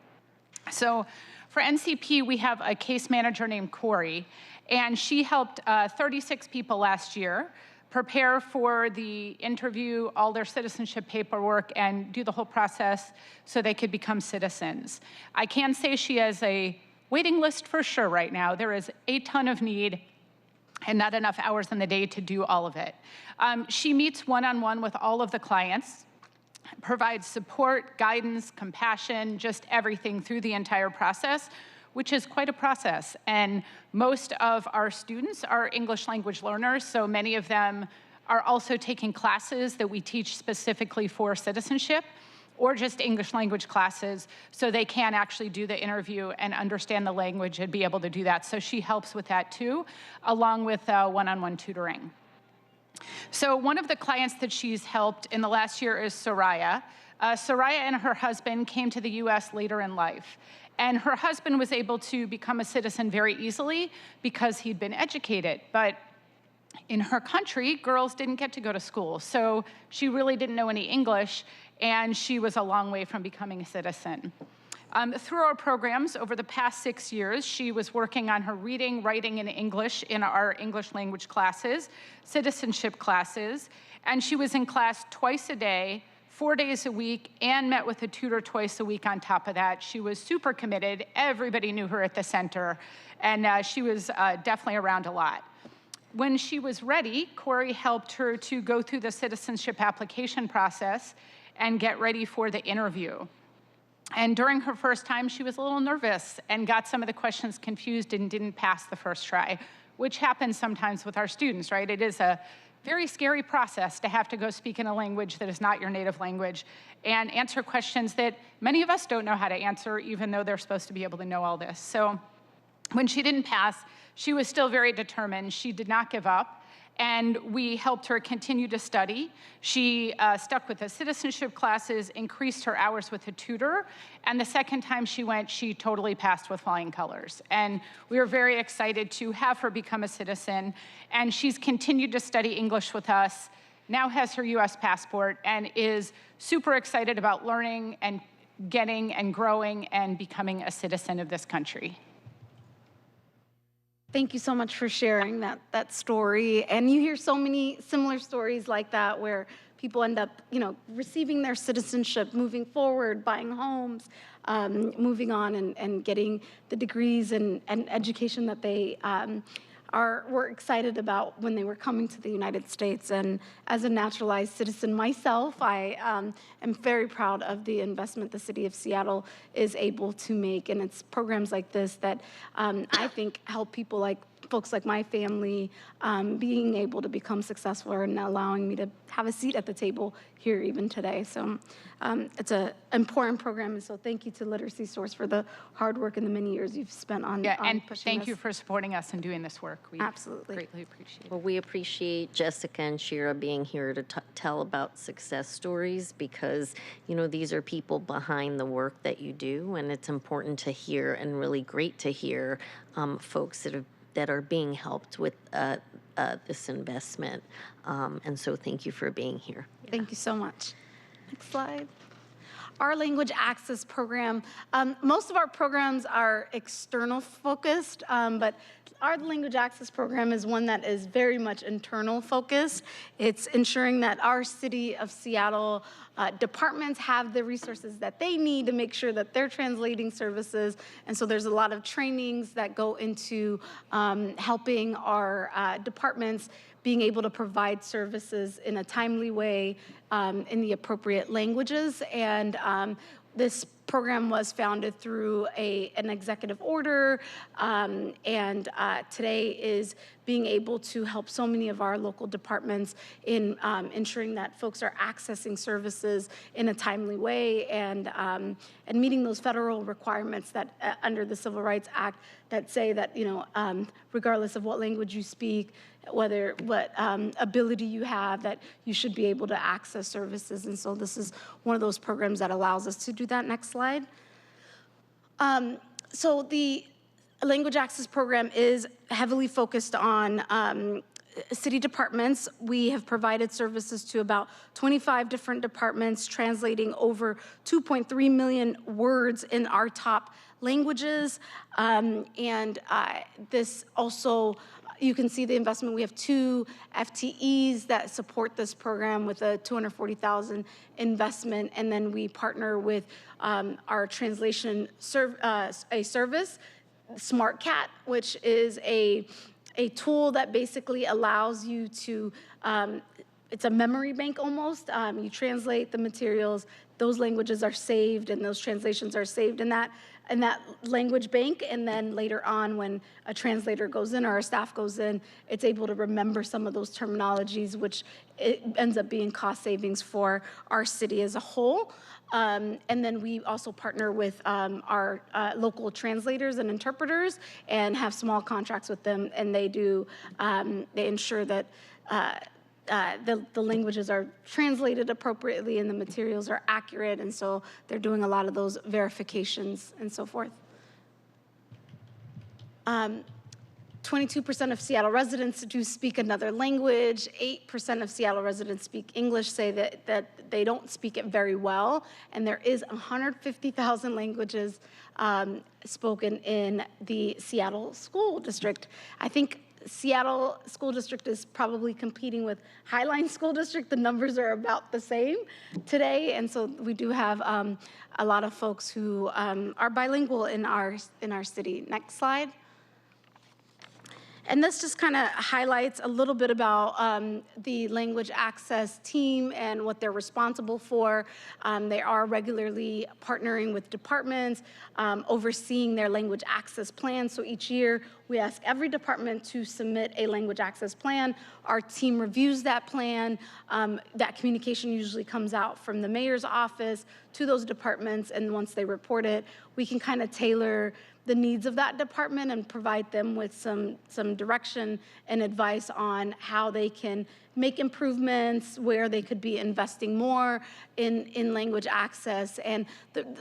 So for NCP, we have a case manager named Corey, and she helped 36 people last year prepare for the interview, all their citizenship paperwork, and do the whole process so they could become citizens. I can say she has a waiting list for sure right now. There is a ton of need and not enough hours in the day to do all of it. She meets one-on-one with all of the clients, provides support, guidance, compassion, just everything through the entire process, which is quite a process. And most of our students are English language learners, so many of them are also taking classes that we teach specifically for citizenship, or just English language classes, so they can actually do the interview and understand the language and be able to do that. So she helps with that too, along with one-on-one tutoring. So one of the clients that she's helped in the last year is Soraya. Soraya and her husband came to the US later in life. And her husband was able to become a citizen very easily because he'd been educated. But in her country, girls didn't get to go to school. So she really didn't know any English, and she was a long way from becoming a citizen. Through our programs over the past 6 years, she was working on her reading, writing, and English in our English language classes, citizenship classes, and she was in class twice a day, 4 days a week, and met with a tutor twice a week on top of that. She was super committed. Everybody knew her at the center, and she was definitely around a lot. When she was ready, Corey helped her to go through the citizenship application process and get ready for the interview. And during her first time, she was a little nervous and got some of the questions confused and didn't pass the first try, which happens sometimes with our students, right? It is a very scary process to have to go speak in a language that is not your native language and answer questions that many of us don't know how to answer, even though they're supposed to be able to know all this. So when she didn't pass, she was still very determined. She did not give up, and we helped her continue to study. She stuck with the citizenship classes, increased her hours with a tutor, and the second time she went, she totally passed with flying colors. And we were very excited to have her become a citizen, and she's continued to study English with us, now has her US passport, and is super excited about learning and getting and growing and becoming a citizen of this country. Thank you so much for sharing that story. And you hear so many similar stories like that where people end up, receiving their citizenship, moving forward, buying homes, moving on and getting the degrees and education that they were excited about when they were coming to the United States. And as a naturalized citizen myself, I am very proud of the investment the city of Seattle is able to make. And it's programs like this that I think help people like folks like my family being able to become successful and allowing me to have a seat at the table here even today. So it's an important program, and so thank you to Literacy Source for the hard work and the many years you've spent on and pushing thank this. you for supporting us and doing this work. We Absolutely. greatly appreciate it. Well, we appreciate Jessica and Shira being here to tell about success stories, because, these are people behind the work that you do, and it's important to hear and really great to hear folks that are being helped with this investment. And so thank you for being here. Thank you so much. Next slide. Our language access program, most of our programs are external focused, but our language access program is one that is very much internal focused. It's ensuring that our city of Seattle departments have the resources that they need to make sure that they're translating services. And so there's a lot of trainings that go into helping our departments being able to provide services in a timely way in the appropriate languages. And this program was founded through an executive order, and today is being able to help so many of our local departments in ensuring that folks are accessing services in a timely way and meeting those federal requirements that under the Civil Rights Act that say that, regardless of what language you speak, what ability you have, that you should be able to access services. And so this is one of those programs that allows us to do that. Next slide. So the language access program is heavily focused on city departments. We have provided services to about 25 different departments, translating over 2.3 million words in our top languages. This also, you can see the investment. We have 2 FTEs that support this program with a $240,000 investment, and then we partner with our translation service, SmartCat, which is a tool that basically allows you to, it's a memory bank almost. You translate the materials, those languages are saved, and those translations are saved in that language bank, and then later on when a translator goes in or our staff goes in, it's able to remember some of those terminologies, which it ends up being cost savings for our city as a whole. And then we also partner with our local translators and interpreters and have small contracts with them, and they ensure that the languages are translated appropriately and the materials are accurate, and so they're doing a lot of those verifications and so forth. 22% of Seattle residents do speak another language. 8% of Seattle residents speak English, say that they don't speak it very well, and there is 150,000 languages spoken in the Seattle School District. I think Seattle School District is probably competing with Highline School District. The numbers are about the same today, and so we do have a lot of folks who are bilingual in our city. Next slide. And this just kind of highlights a little bit about the language access team and what they're responsible for. They are regularly partnering with departments, overseeing their language access plan. So each year, we ask every department to submit a language access plan. Our team reviews that plan. That communication usually comes out from the mayor's office to those departments, and once they report it, we can kind of tailor the needs of that department and provide them with some direction and advice on how they can make improvements, where they could be investing more in language access. And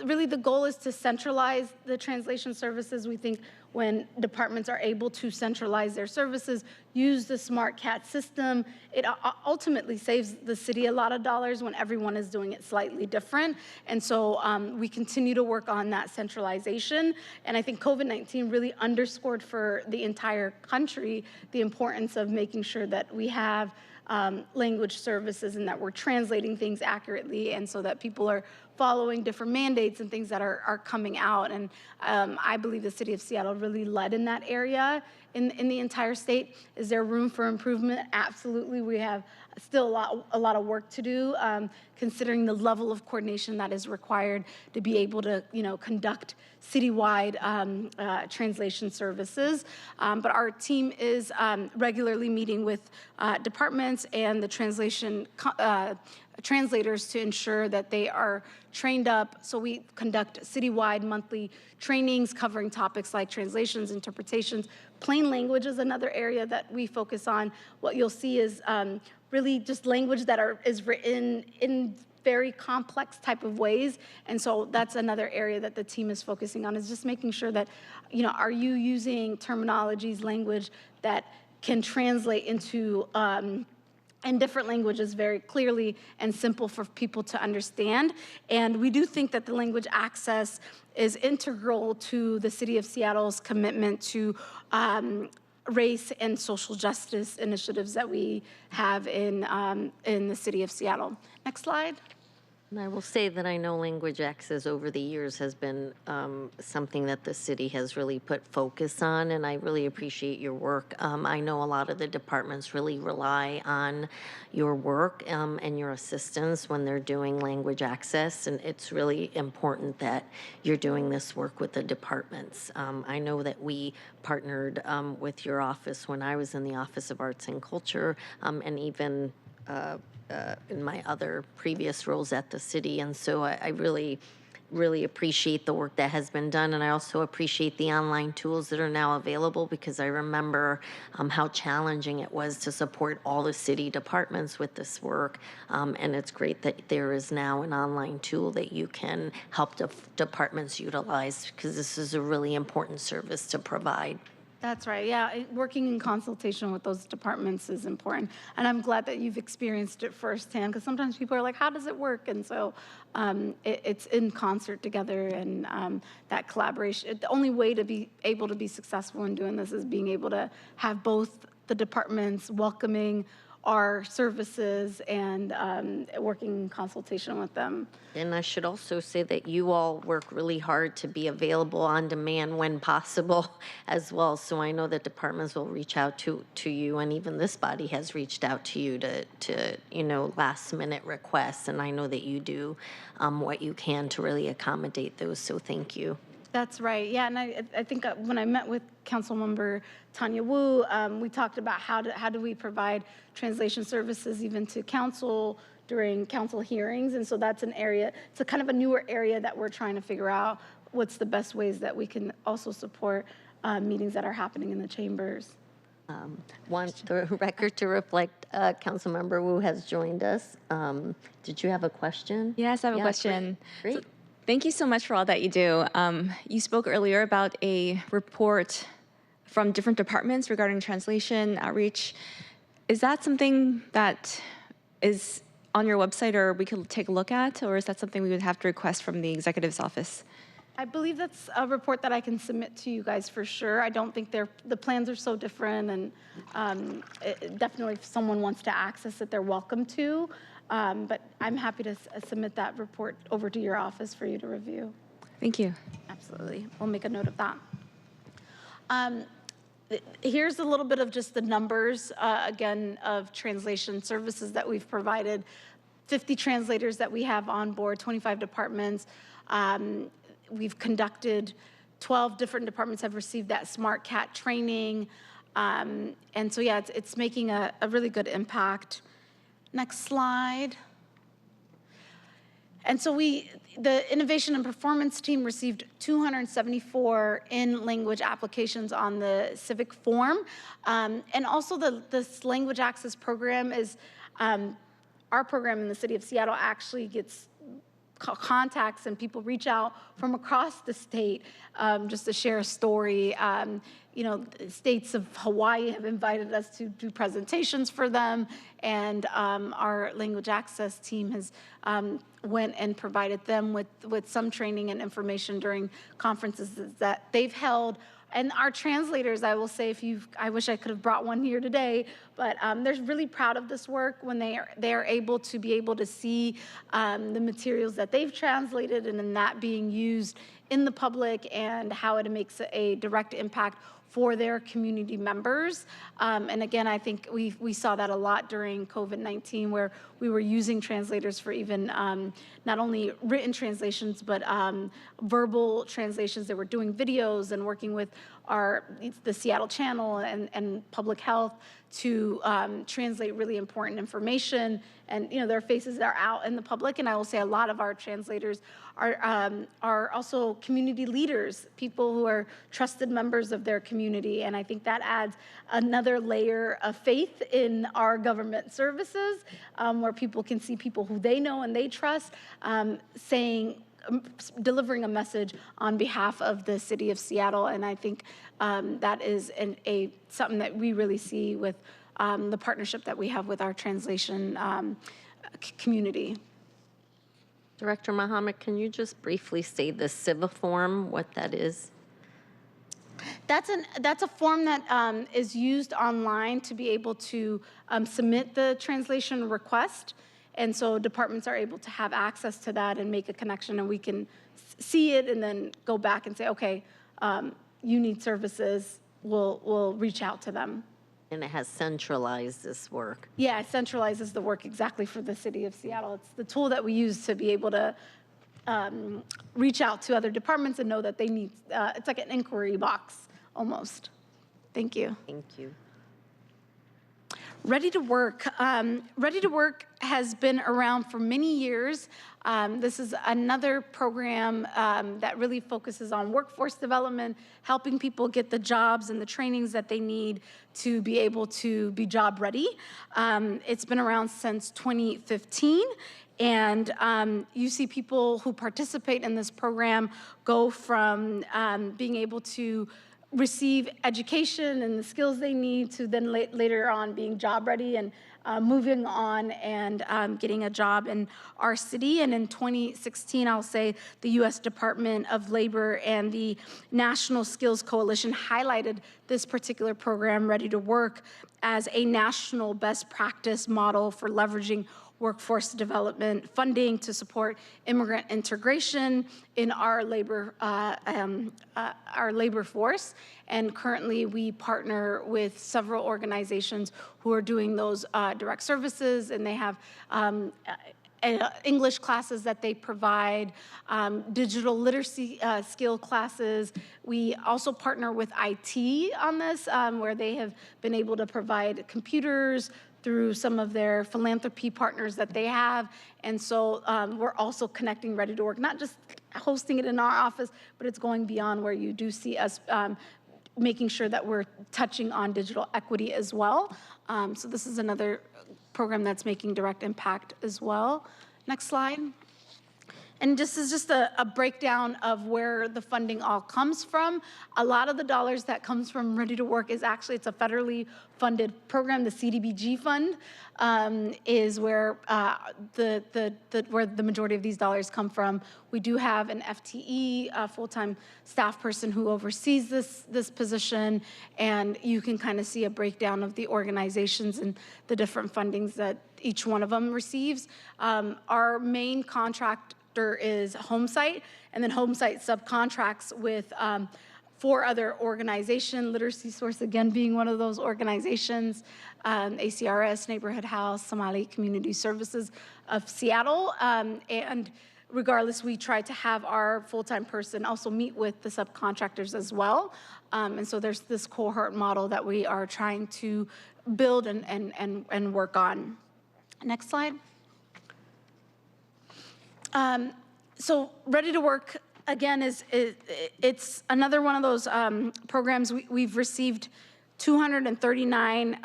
really the goal is to centralize the translation services. We think when departments are able to centralize their services, use the SmartCat system, it ultimately saves the city a lot of dollars when everyone is doing it slightly different. And so we continue to work on that centralization. And I think COVID-19 really underscored for the entire country the importance of making sure that we have language services and that we're translating things accurately, and so that people are following different mandates and things that are coming out. And I believe the city of Seattle really led in that area in the entire state. Is there room for improvement? Absolutely. We have still a lot of work to do, considering the level of coordination that is required to be able to, conduct citywide translation services. But our team is regularly meeting with departments and the translators to ensure that they are trained up. So we conduct citywide monthly trainings covering topics like translations, interpretations. Plain language is another area that we focus on. What you'll see is really just language that is written in very complex type of ways. And so that's another area that the team is focusing on, is just making sure that, are you using terminologies, language that can translate into in different languages very clearly and simple for people to understand. And we do think that the language access is integral to the city of Seattle's commitment to race and social justice initiatives that we have in the city of Seattle. Next slide. And I will say that I know language access over the years has been something that the city has really put focus on, and I really appreciate your work. I know a lot of the departments really rely on your work and your assistance when they're doing language access, and it's really important that you're doing this work with the departments. I know that we partnered with your office when I was in the Office of Arts and Culture, and even in my other previous roles at the city. And so I really, really appreciate the work that has been done. And I also appreciate the online tools that are now available, because I remember how challenging it was to support all the city departments with this work. And it's great that there is now an online tool that you can help departments utilize, because this is a really important service to provide. That's right. Yeah, working in consultation with those departments is important. And I'm glad that you've experienced it firsthand, because sometimes people are like, how does it work? And so it's in concert together, and that collaboration. The only way to be able to be successful in doing this is being able to have both the departments welcoming our services and working in consultation with them. And I should also say that you all work really hard to be available on demand when possible as well. So I know that departments will reach out to you, and even this body has reached out to you to last minute requests. And I know that you do what you can to really accommodate those. So thank you. That's right. Yeah, and I think when I met with Councilmember Tanya Wu, we talked about how do we provide translation services even to council during council hearings, and so that's an area. It's a kind of a newer area that we're trying to figure out what's the best ways that we can also support meetings that are happening in the chambers. Want the record to reflect Councilmember Wu has joined us. Did you have a question? Yes, I have a question. Great. So, thank you so much for all that you do. You spoke earlier about a report from different departments regarding translation, outreach. Is that something that is on your website, or we could take a look at, or is that something we would have to request from the executive's office? I believe that's a report that I can submit to you guys for sure. I don't think the plans are so different, and definitely if someone wants to access it, they're welcome to. But I'm happy to submit that report over to your office for you to review. Thank you. Absolutely. We'll make a note of that. Here's a little bit of just the numbers, again, of translation services that we've provided. 50 translators that we have on board, 25 departments. We've conducted 12 different departments have received that Smart Cat training. And so, yeah, it's making a really good impact. Next slide. And so the Innovation and Performance team received 274 in-language applications on the civic form. And also this language access program is, our program in the city of Seattle actually gets contacts and people reach out from across the state just to share a story. States of Hawaii have invited us to do presentations for them, and our language access team has went and provided them with some training and information during conferences that they've held. And our translators, I will say, I wish I could have brought one here today, but they're really proud of this work when they are able to see the materials that they've translated and then that being used in the public and how it makes a direct impact for their community members. And again, I think we saw that a lot during COVID-19, where we were using translators for even not only written translations, but verbal translations. They were doing videos and working with the Seattle channel and public health to translate really important information. And their faces are out in the public. And I will say a lot of our translators are also community leaders, people who are trusted members of their community. And I think that adds another layer of faith in our government services, where people can see people who they know and they trust delivering a message on behalf of the city of Seattle. And I think that is something that we really see with the partnership that we have with our translation community. Director Mohammed, can you just briefly say the CIVA form, what that is? That's a form that is used online to be able to submit the translation request. And so departments are able to have access to that and make a connection, and we can see it and then go back and say, okay, you need services, we'll reach out to them. And it has centralized this work. Yeah, it centralizes the work exactly for the city of Seattle. It's the tool that we use to be able to reach out to other departments and know that they need, it's like an inquiry box almost. Thank you. Thank you. Ready to Work. Ready to Work has been around for many years. This is another program that really focuses on workforce development, helping people get the jobs and the trainings that they need to be able to be job ready. It's been around since 2015. And you see people who participate in this program go from being able to receive education and the skills they need to then later on being job ready and moving on and getting a job in our city. And in 2016, I'll say the U.S. Department of Labor and the National Skills Coalition highlighted this particular program, Ready to Work, as a national best practice model for leveraging workforce development funding to support immigrant integration in our labor force. And currently we partner with several organizations who are doing those direct services, and they have English classes that they provide, digital literacy skill classes. We also partner with IT on this, where they have been able to provide computers through some of their philanthropy partners that they have. And so we're also connecting Ready to Work, not just hosting it in our office, but it's going beyond, where you do see us making sure that we're touching on digital equity as well. So this is another program that's making direct impact as well. Next slide. And this is just a breakdown of where the funding all comes from. A lot of the dollars that comes from Ready to Work is actually, it's a federally funded program. The CDBG fund is where where the majority of these dollars come from. We do have an FTE, a full-time staff person who oversees this position, and you can kind of see a breakdown of the organizations and the different fundings that each one of them receives. Our main contract is Homesite, and then Homesite subcontracts with 4 other organizations, Literacy Source again being one of those organizations, ACRS, Neighborhood House, Somali Community Services of Seattle, and regardless, we try to have our full-time person also meet with the subcontractors as well, and so there's this cohort model that we are trying to build and work on. Next slide. So Ready to Work, again, it's another one of those programs. We've received 239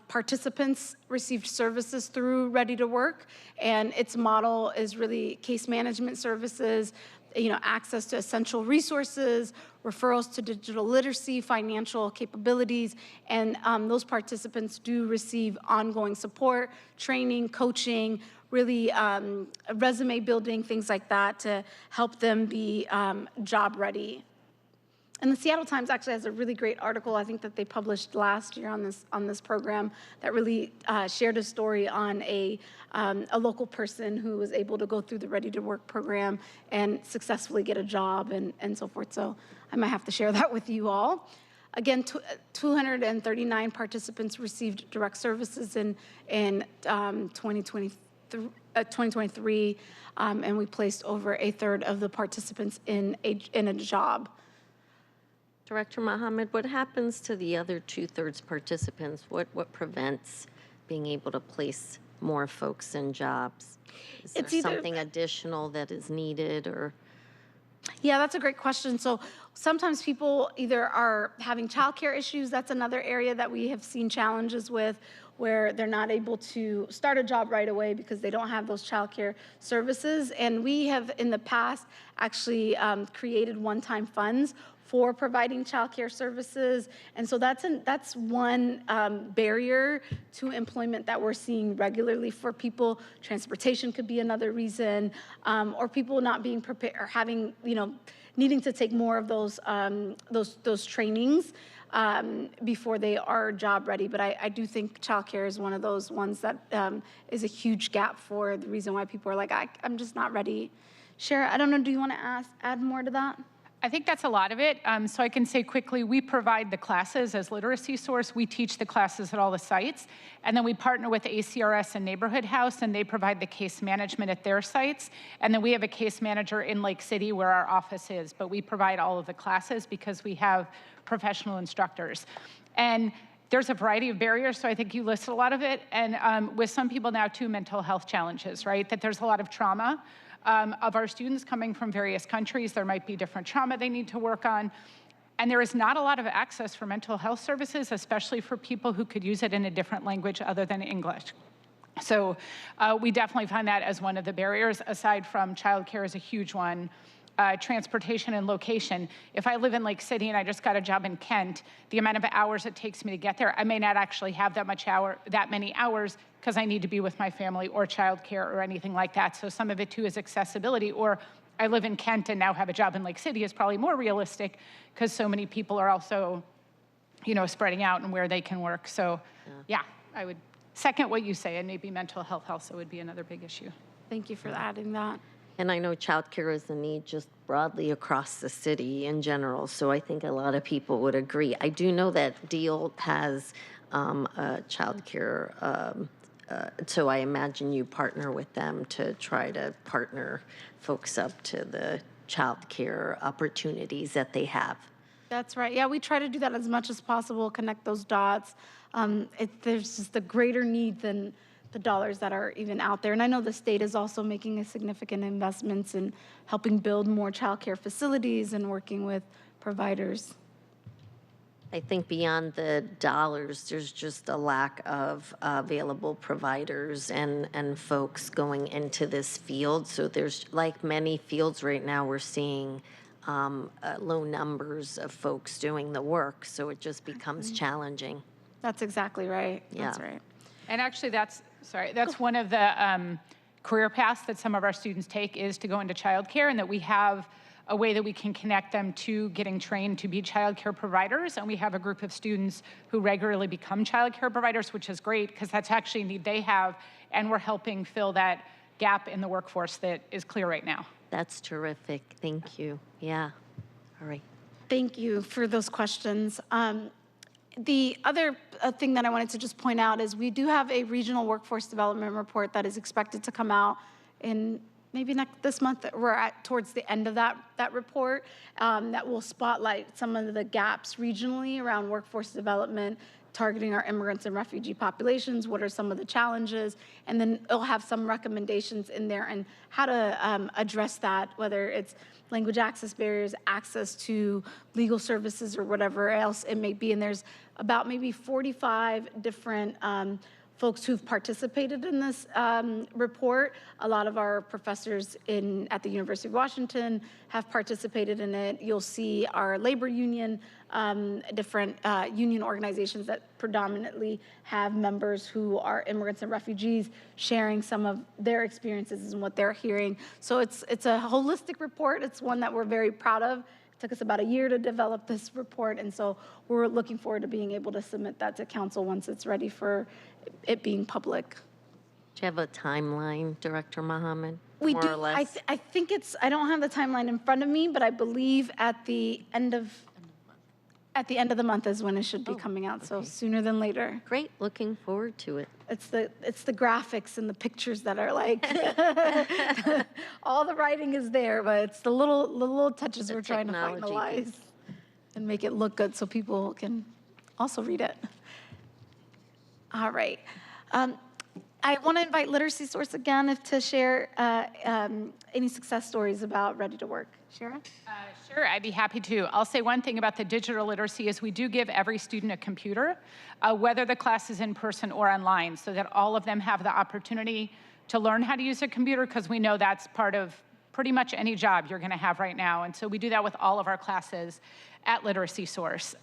participants received services through Ready to Work, and its model is really case management services, access to essential resources, referrals to digital literacy, financial capabilities, and those participants do receive ongoing support, training, coaching, really resume building, things like that to help them be job ready. And the Seattle Times actually has a really great article, I think, that they published last year on this program that really shared a story on a local person who was able to go through the Ready to Work program and successfully get a job and so forth. So I might have to share that with you all. Again, 239 participants received direct services in 2023, and we placed over a third of the participants in a job. Director Mohammed, what happens to the other 2/3 participants? What prevents being able to place more folks in jobs? Is there something additional that is needed, or? Yeah, that's a great question. So sometimes people either are having childcare issues. That's another area that we have seen challenges with, where they're not able to start a job right away because they don't have those childcare services. And we have in the past actually created one-time funds for providing childcare services. And so that's one barrier to employment that we're seeing regularly for people. Transportation could be another reason, or people not being prepared or having, needing to take more of those trainings before they are job ready. But I do think childcare is one of those ones that is a huge gap for the reason why people are like, I'm just not ready. Shara, I don't know, do you want to add more to that? I think that's a lot of it. So I can say quickly, we provide the classes as literacy source. We teach the classes at all the sites. And then we partner with ACRS and Neighborhood House, and they provide the case management at their sites. And then we have a case manager in Lake City where our office is. But we provide all of the classes because we have professional instructors. And there's a variety of barriers, so I think you listed a lot of it. And with some people now too, mental health challenges, right? That there's a lot of trauma. Of our students coming from various countries. There might be different trauma they need to work on. And there is not a lot of access for mental health services, especially for people who could use it in a different language other than English. So we definitely find that as one of the barriers, aside from childcare is a huge one. Transportation and location. If I live in Lake City and I just got a job in Kent, the amount of hours it takes me to get there, I may not actually have that many hours because I need to be with my family or childcare or anything like that. So some of it too is accessibility. Or I live in Kent and now have a job in Lake City is probably more realistic because so many people are also, spreading out and where they can work. So yeah, I would second what you say, and maybe mental health also would be another big issue. Thank you for adding that. And I know childcare is a need just broadly across the city in general, so I think a lot of people would agree. I do know that Deal has childcare, so I imagine you partner with them to try to partner folks up to the childcare opportunities that they have. That's right. Yeah, we try to do that as much as possible, connect those dots. There's just a greater need than the dollars that are even out there. And I know the state is also making a significant investments in helping build more childcare facilities and working with providers. I think beyond the dollars, there's just a lack of available providers and folks going into this field. So there's, like many fields right now, we're seeing low numbers of folks doing the work. So it just becomes challenging. That's exactly right. Yeah. That's right. And actually that's one of the career paths that some of our students take is to go into childcare, and that we have a way that we can connect them to getting trained to be childcare providers. And we have a group of students who regularly become childcare providers, which is great because that's actually a need they have. And we're helping fill that gap in the workforce that is clear right now. That's terrific. Thank you. Yeah. All right. Thank you for those questions. The other thing that I wanted to just point out is we do have a regional workforce development report that is expected to come out in maybe this month. We're towards the end of that report that will spotlight some of the gaps regionally around workforce development, targeting our immigrants and refugee populations, what are some of the challenges, and then it'll have some recommendations in there and how to address that, whether it's language access barriers, access to legal services, or whatever else it may be. And there's about maybe 45 different folks who've participated in this report. A lot of our professors at the University of Washington have participated in it. You'll see our labor union, different union organizations that predominantly have members who are immigrants and refugees sharing some of their experiences and what they're hearing. So it's a holistic report. It's one that we're very proud of. took us about a year to develop this report, and so we're looking forward to being able to submit that to council once it's ready for it being public. Do you have a timeline, Director Mohammed? We more do. or less? I think it's. I don't have the timeline in front of me, but I believe at the end of the month is when it should be coming out. So sooner than later. Great, looking forward to it. It's the graphics and the pictures that are like all the writing is there, but it's the little touches we're trying to technology finalize and make it look good so people can also read it. All right. I want to invite Literacy Source again to share any success stories about Ready to Work. Sharon? Sure, I'd be happy to. I'll say one thing about the digital literacy is we do give every student a computer, whether the class is in person or online, so that all of them have the opportunity to learn how to use a computer, because we know that's part of pretty much any job you're going to have right now. And so we do that with all of our classes at Literacy Source.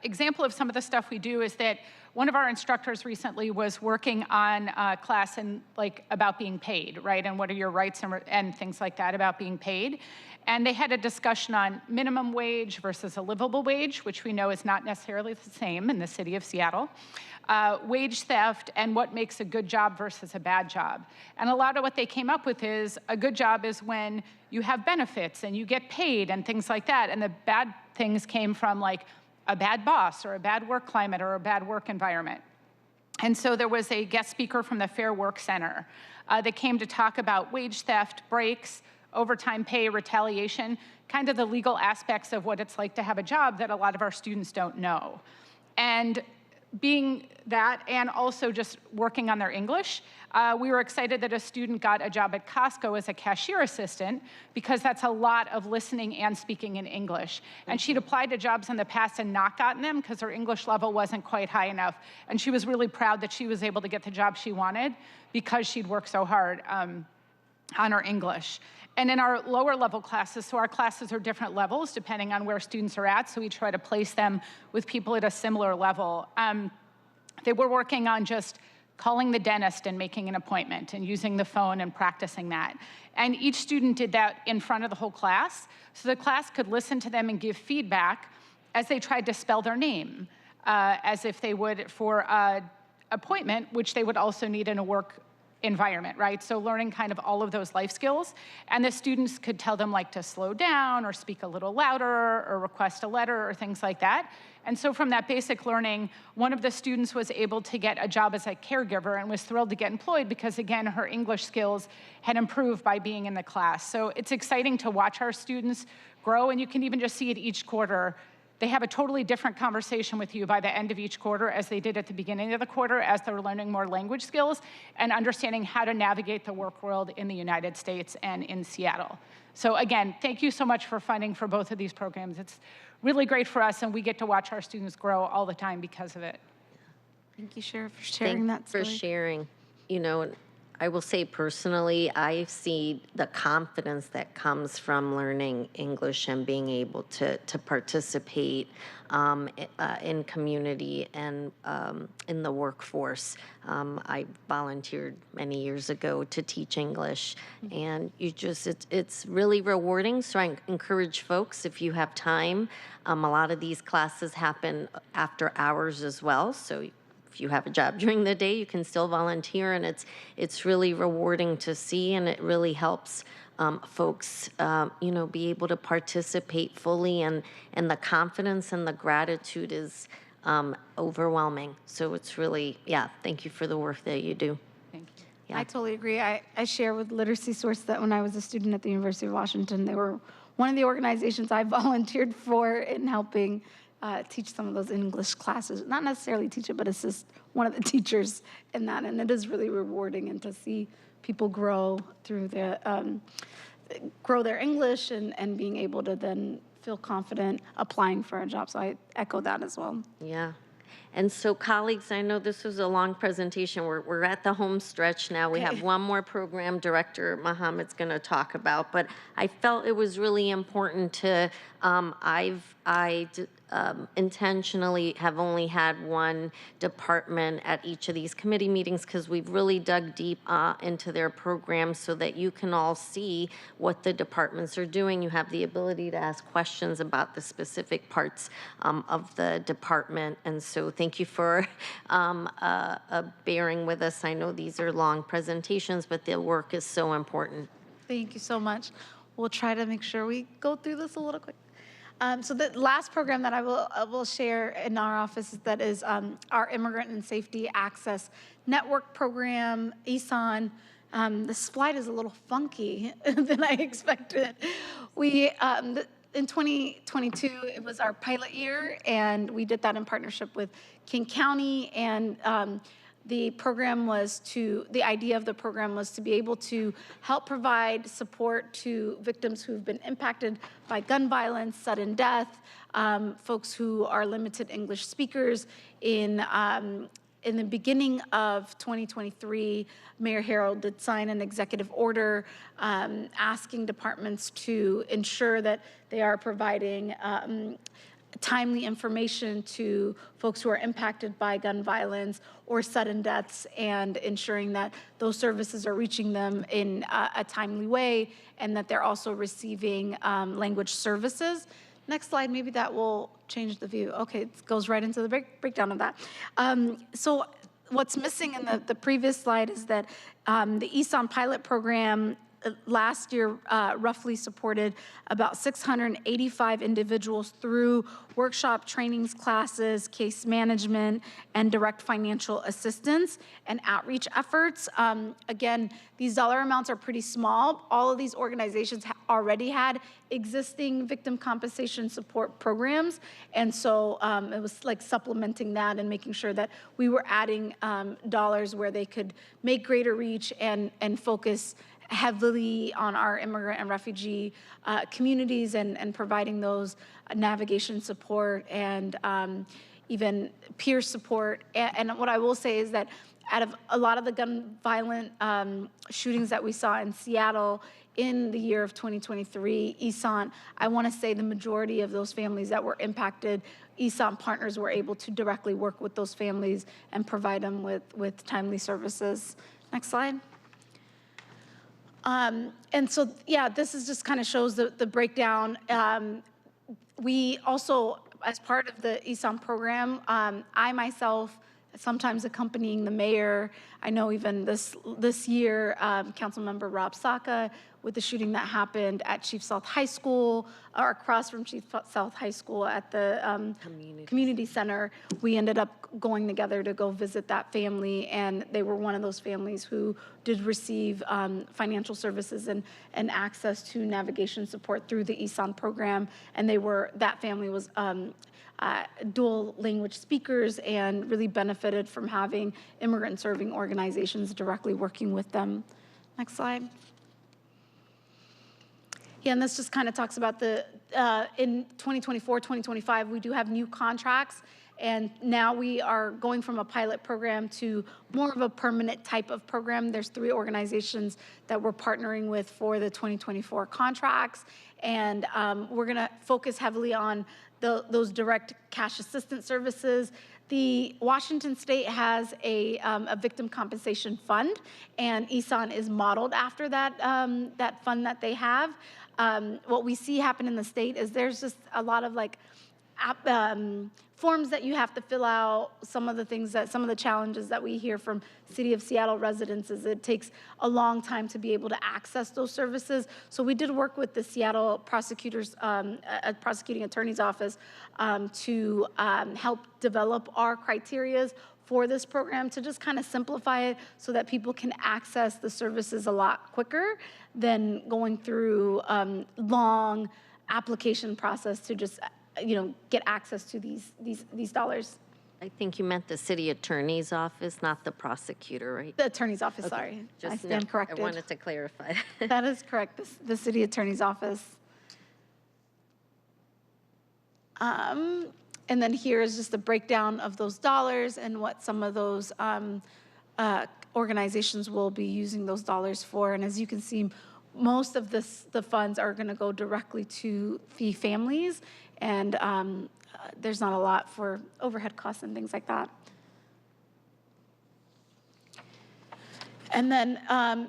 Example of some of the stuff we do is that one of our instructors recently was working on a class about being paid, right? And what are your rights and things like that about being paid. And they had a discussion on minimum wage versus a livable wage, which we know is not necessarily the same in the city of Seattle. Wage theft and what makes a good job versus a bad job. And a lot of what they came up with is a good job is when you have benefits and you get paid and things like that. And the bad things came from like a bad boss or a bad work climate or a bad work environment. And so there was a guest speaker from the Fair Work Center that came to talk about wage theft, breaks, overtime pay, retaliation, kind of the legal aspects of what it's like to have a job that a lot of our students don't know. And being that, and also just working on their English, we were excited that a student got a job at Costco as a cashier assistant, because that's a lot of listening and speaking in English. And she'd applied to jobs in the past and not gotten them because her English level wasn't quite high enough. And she was really proud that she was able to get the job she wanted because she'd worked so hard on her English. And in our lower level classes, so our classes are different levels depending on where students are at, so we try to place them with people at a similar level. They were working on just calling the dentist and making an appointment and using the phone and practicing that. And each student did that in front of the whole class, so the class could listen to them and give feedback as they tried to spell their name, as if they would for an appointment, which they would also need in a work environment, right? So learning kind of all of those life skills. And the students could tell them like to slow down or speak a little louder or request a letter or things like that. And so from that basic learning, one of the students was able to get a job as a caregiver and was thrilled to get employed because, again, her English skills had improved by being in the class. So it's exciting to watch our students grow, and you can even just see it each quarter. They have a totally different conversation with you by the end of each quarter as they did at the beginning of the quarter, as they're learning more language skills and understanding how to navigate the work world in the United States and in Seattle. So again, thank you so much for funding for both of these programs. It's really great for us, and we get to watch our students grow all the time because of it. Thank you, Sheriff, for sharing that story. For sharing. You know, I will say personally, I see the confidence that comes from learning English and being able to participate in community and in the workforce. I volunteered many years ago to teach English, and it's really rewarding. So I encourage folks, if you have time, a lot of these classes happen after hours as well. So if you have a job during the day, you can still volunteer, and it's really rewarding to see, and it really helps folks, be able to participate fully, and the confidence and the gratitude is overwhelming. So it's really, thank you for the work that you do. Thank you. Yeah. I totally agree. I share with Literacy Source that when I was a student at the University of Washington, they were one of the organizations I volunteered for in helping teach some of those English classes. Not necessarily teach it, but assist one of the teachers in that. And it is really rewarding, and to see people grow through grow their English and being able to then feel confident applying for a job. So I echo that as well. Yeah. And so, colleagues, I know this was a long presentation. We're at the home stretch now. We have one more program Director Mohammed's going to talk about, but I felt it was really important to, intentionally have only had one department at each of these committee meetings because we've really dug deep into their programs so that you can all see what the departments are doing. You have the ability to ask questions about the specific parts of the department. And so thank you for bearing with us. I know these are long presentations, but the work is so important. Thank you so much. We'll try to make sure we go through this a little quick. So the last program that I will share in our office that is our Immigrant and Safety Access Network program, ESON. The slide is a little funky than I expected. We in 2022, it was our pilot year, and we did that in partnership with King County, and the idea of the program was to be able to help provide support to victims who've been impacted by gun violence, sudden death, folks who are limited English speakers. In the beginning of 2023, Mayor Harrell did sign an executive order asking departments to ensure that they are providing timely information to folks who are impacted by gun violence or sudden deaths, and ensuring that those services are reaching them in a timely way, and that they're also receiving language services. Next slide, maybe that will change the view. Okay, it goes right into the breakdown of that. So what's missing in the previous slide is that the ESON pilot program last year roughly supported about 685 individuals through workshop trainings, classes, case management, and direct financial assistance and outreach efforts. Again, these dollar amounts are pretty small. All of these organizations already had existing victim compensation support programs. And so it was like supplementing that and making sure that we were adding dollars where they could make greater reach and focus heavily on our immigrant and refugee communities and providing those navigation support and even peer support. And what I will say is that out of a lot of the gun violent shootings that we saw in Seattle in the year of 2023, ESON, I want to say the majority of those families that were impacted, ESON partners were able to directly work with those families and provide them with timely services. Next slide. And so, yeah, this is just kind of shows the breakdown. We also, as part of the ESON program, I myself, sometimes accompanying the mayor, I know even this year, Councilmember Rob Saka, with the shooting that happened at Chief South High School, or across from Chief South High School at the community center, we ended up going together to go visit that family, and they were one of those families who did receive financial services and access to navigation support through the ESON program, and that family was dual language speakers and really benefited from having immigrant serving organizations directly working with them. Next slide. Yeah, and this just kind of talks about the, in 2024, 2025, we do have new contracts, and now we are going from a pilot program to more of a permanent type of program. There's 3 organizations that we're partnering with for the 2024 contracts, and we're gonna focus heavily on those direct cash assistance services. The Washington State has a victim compensation fund, and ESON is modeled after that, that fund that they have. What we see happen in the state is there's just a lot of like forms that you have to fill out. Some of the challenges that we hear from City of Seattle residents is it takes a long time to be able to access those services. So we did work with the Seattle prosecuting attorney's office to help develop our criterias for this program to just kind of simplify it so that people can access the services a lot quicker than going through long application process to just get access to these dollars. I think you meant the city attorney's office, not the prosecutor, right? The attorney's office, okay. Sorry. I stand corrected. I wanted to clarify. That is correct, the city attorney's office. And then here is just a breakdown of those dollars and what some of those organizations will be using those dollars for. And as you can see, most of the funds are going to go directly to the families, and there's not a lot for overhead costs and things like that. And then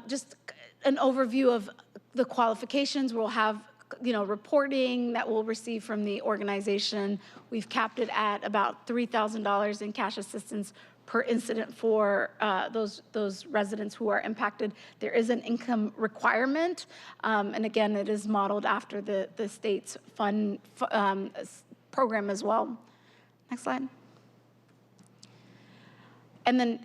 just an overview of the qualifications. We'll have, reporting that we'll receive from the organization. We've capped it at about $3,000 in cash assistance per incident for those residents who are impacted. There is an income requirement, and again, it is modeled after the state's fund program as well. Next slide. And then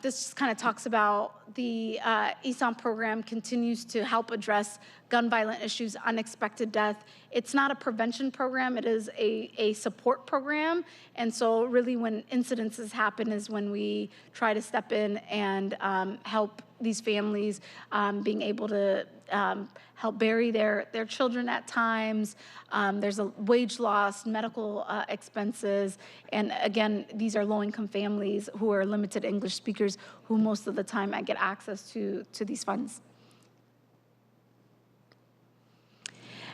this just kind of talks about the ESON program continues to help address gun violent issues, unexpected death. It's not a prevention program, it is a support program. And so really when incidences happen is when we try to step in and help these families being able to help bury their children at times. There's a wage loss, medical expenses, and again, these are low-income families who are limited English speakers who most of the time get access to these funds.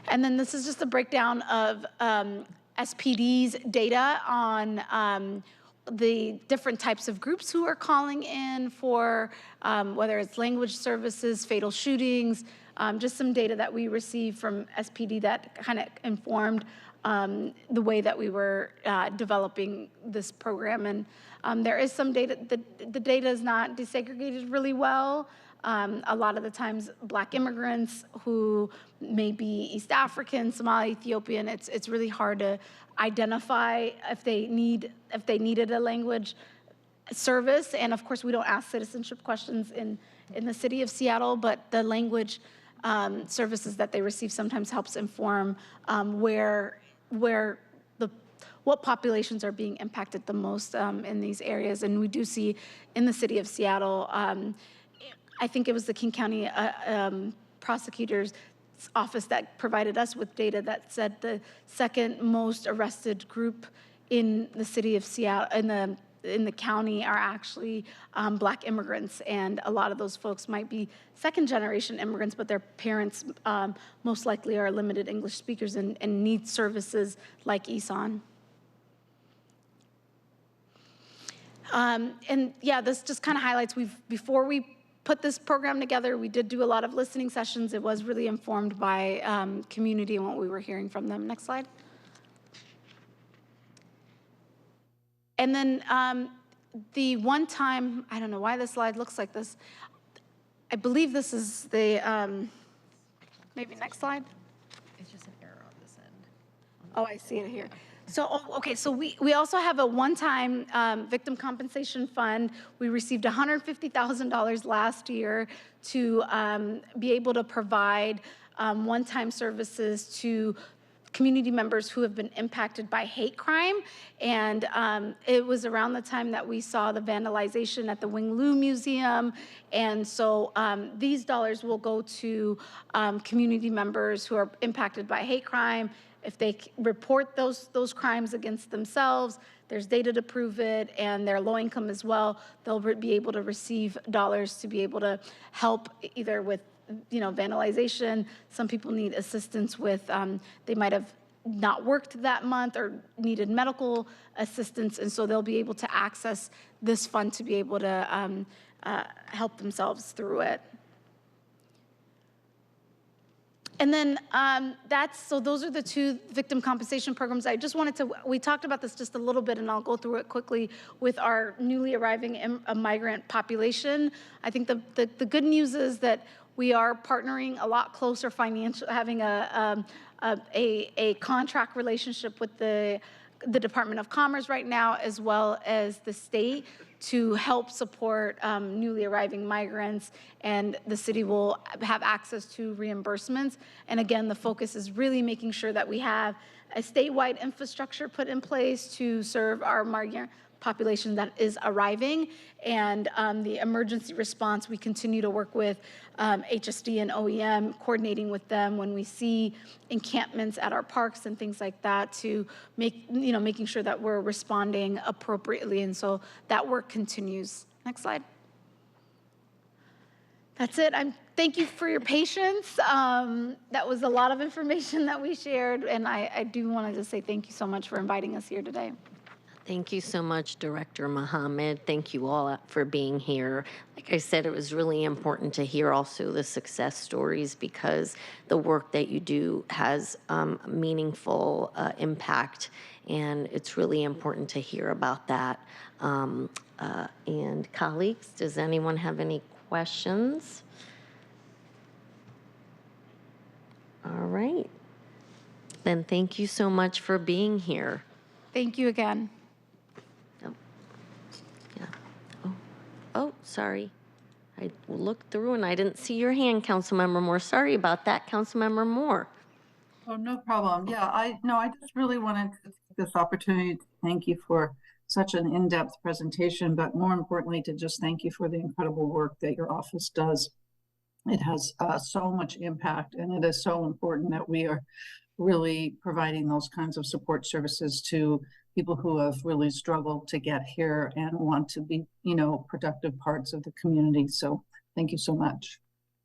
And then this is just a breakdown of SPD's data on the different types of groups who are calling in for whether it's language services, fatal shootings, just some data that we received from SPD that kind of informed the way that we were developing this program. And there is some data, the data is not desegregated really well. A lot of the times Black immigrants who may be East African, Somali, Ethiopian, it's really hard to identify if they needed a language service. And of course, we don't ask citizenship questions in the city of Seattle, but the language services that they receive sometimes helps inform what populations are being impacted the most in these areas. And we do see in the city of Seattle, I think it was the King County prosecutor's office that provided us with data that said the second most arrested group in the city of Seattle, in the county, are actually Black immigrants. And a lot of those folks might be second-generation immigrants, but their parents most likely are limited English speakers and need services like ESON. And yeah, this just kind of highlights, before we put this program together, we did do a lot of listening sessions. It was really informed by community and what we were hearing from them. Next slide. And then the one time, I don't know why this slide looks like this. I believe this is the, maybe next slide. It's just an error on this end. Oh, I see it here. So, okay, so we also have a one-time victim compensation fund. We received $150,000 last year to be able to provide one-time services to community members who have been impacted by hate crime. And it was around the time that we saw the vandalization at the Wing Lu Museum. And so these dollars will go to community members who are impacted by hate crime. If they report those crimes against themselves, there's data to prove it, and they're low income as well, they'll be able to receive dollars to be able to help either with vandalization. Some people need assistance with, they might have not worked that month or needed medical assistance, and so they'll be able to access this fund to be able to help themselves through it. And then so those are the two victim compensation programs. I just wanted to, we talked about this just a little bit, and I'll go through it quickly with our newly arriving migrant population. I think the good news is that we are partnering a lot closer having a contract relationship with the Department of Commerce right now, as well as the state, to help support newly arriving migrants, and the city will have access to reimbursements. And again, the focus is really making sure that we have a statewide infrastructure put in place to serve our migrant population that is arriving. And the emergency response, we continue to work with HSD and OEM, coordinating with them when we see encampments at our parks and things like that, to making sure that we're responding appropriately. And so that work continues. Next slide. That's it. Thank you for your patience. That was a lot of information that we shared, and I do want to just say thank you so much for inviting us here today. Thank you so much, Director Mohammed. Thank you all for being here. Like I said, it was really important to hear also the success stories because the work that you do has meaningful impact, and it's really important to hear about that. And colleagues, does anyone have any questions? All right. Then thank you so much for being here. Thank you again. Oh, sorry. I looked through and I didn't see your hand, Councilmember Moore. Sorry about that, Councilmember Moore. Oh, no problem. Yeah, I just really wanted to take this opportunity to thank you for such an in-depth presentation, but more importantly, to just thank you for the incredible work that your office does. It has so much impact, and it is so important that we are really providing those kinds of support services to people who have really struggled to get here and want to be, productive parts of the community. So thank you so much.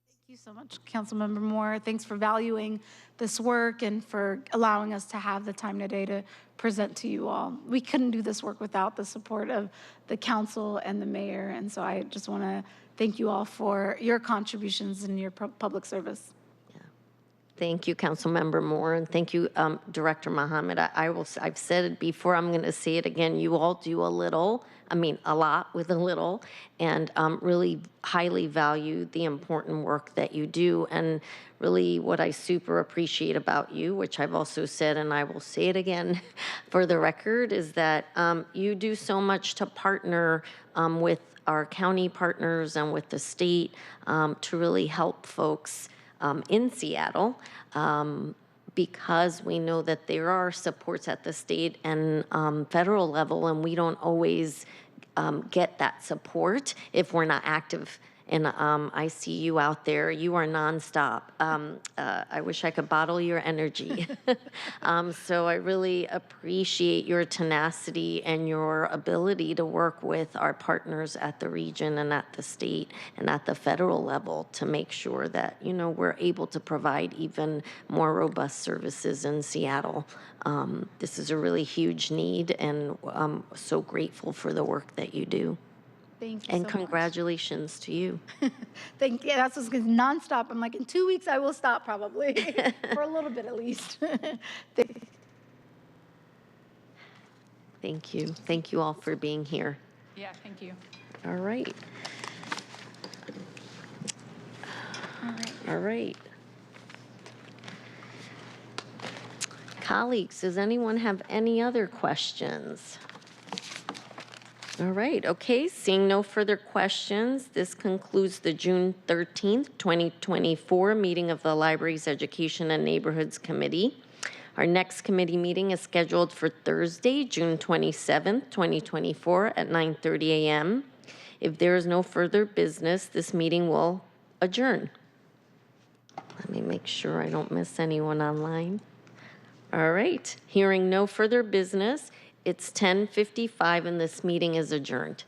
Thank you so much, Councilmember Moore. Thanks for valuing this work and for allowing us to have the time today to present to you all. We couldn't do this work without the support of the council and the mayor, and so I just want to thank you all for your contributions and your public service. Thank you, Councilmember Moore, and thank you, Director Mohammed. I've said it before, I'm going to say it again. You all do a lot with a little, and really highly value the important work that you do. And really what I super appreciate about you, which I've also said, and I will say it again for the record, is that you do so much to partner with our county partners and with the state to really help folks in Seattle, because we know that there are supports at the state and federal level, and we don't always get that support if we're not active. And I see you out there. You are nonstop. I wish I could bottle your energy. So I really appreciate your tenacity and your ability to work with our partners at the region and at the state and at the federal level to make sure that, we're able to provide even more robust services in Seattle. This is a really huge need, and I'm so grateful for the work that you do. Thank you and so congratulations to you. Thank you. That's what's going to nonstop. I'm like, in 2 weeks, I will stop probably for a little bit at least. Thank you. Thank you all for being here. Yeah, thank you. All right. All right. Colleagues, does anyone have any other questions? All right, okay, seeing no further questions, this concludes the June 13th, 2024 meeting of the Libraries, Education, and Neighborhoods Committee. Our next committee meeting is scheduled for Thursday, June 27th, 2024 at 9:30 a.m. If there is no further business, this meeting will adjourn. Let me make sure I don't miss anyone online. All right, hearing no further business, it's 10:55 and this meeting is adjourned.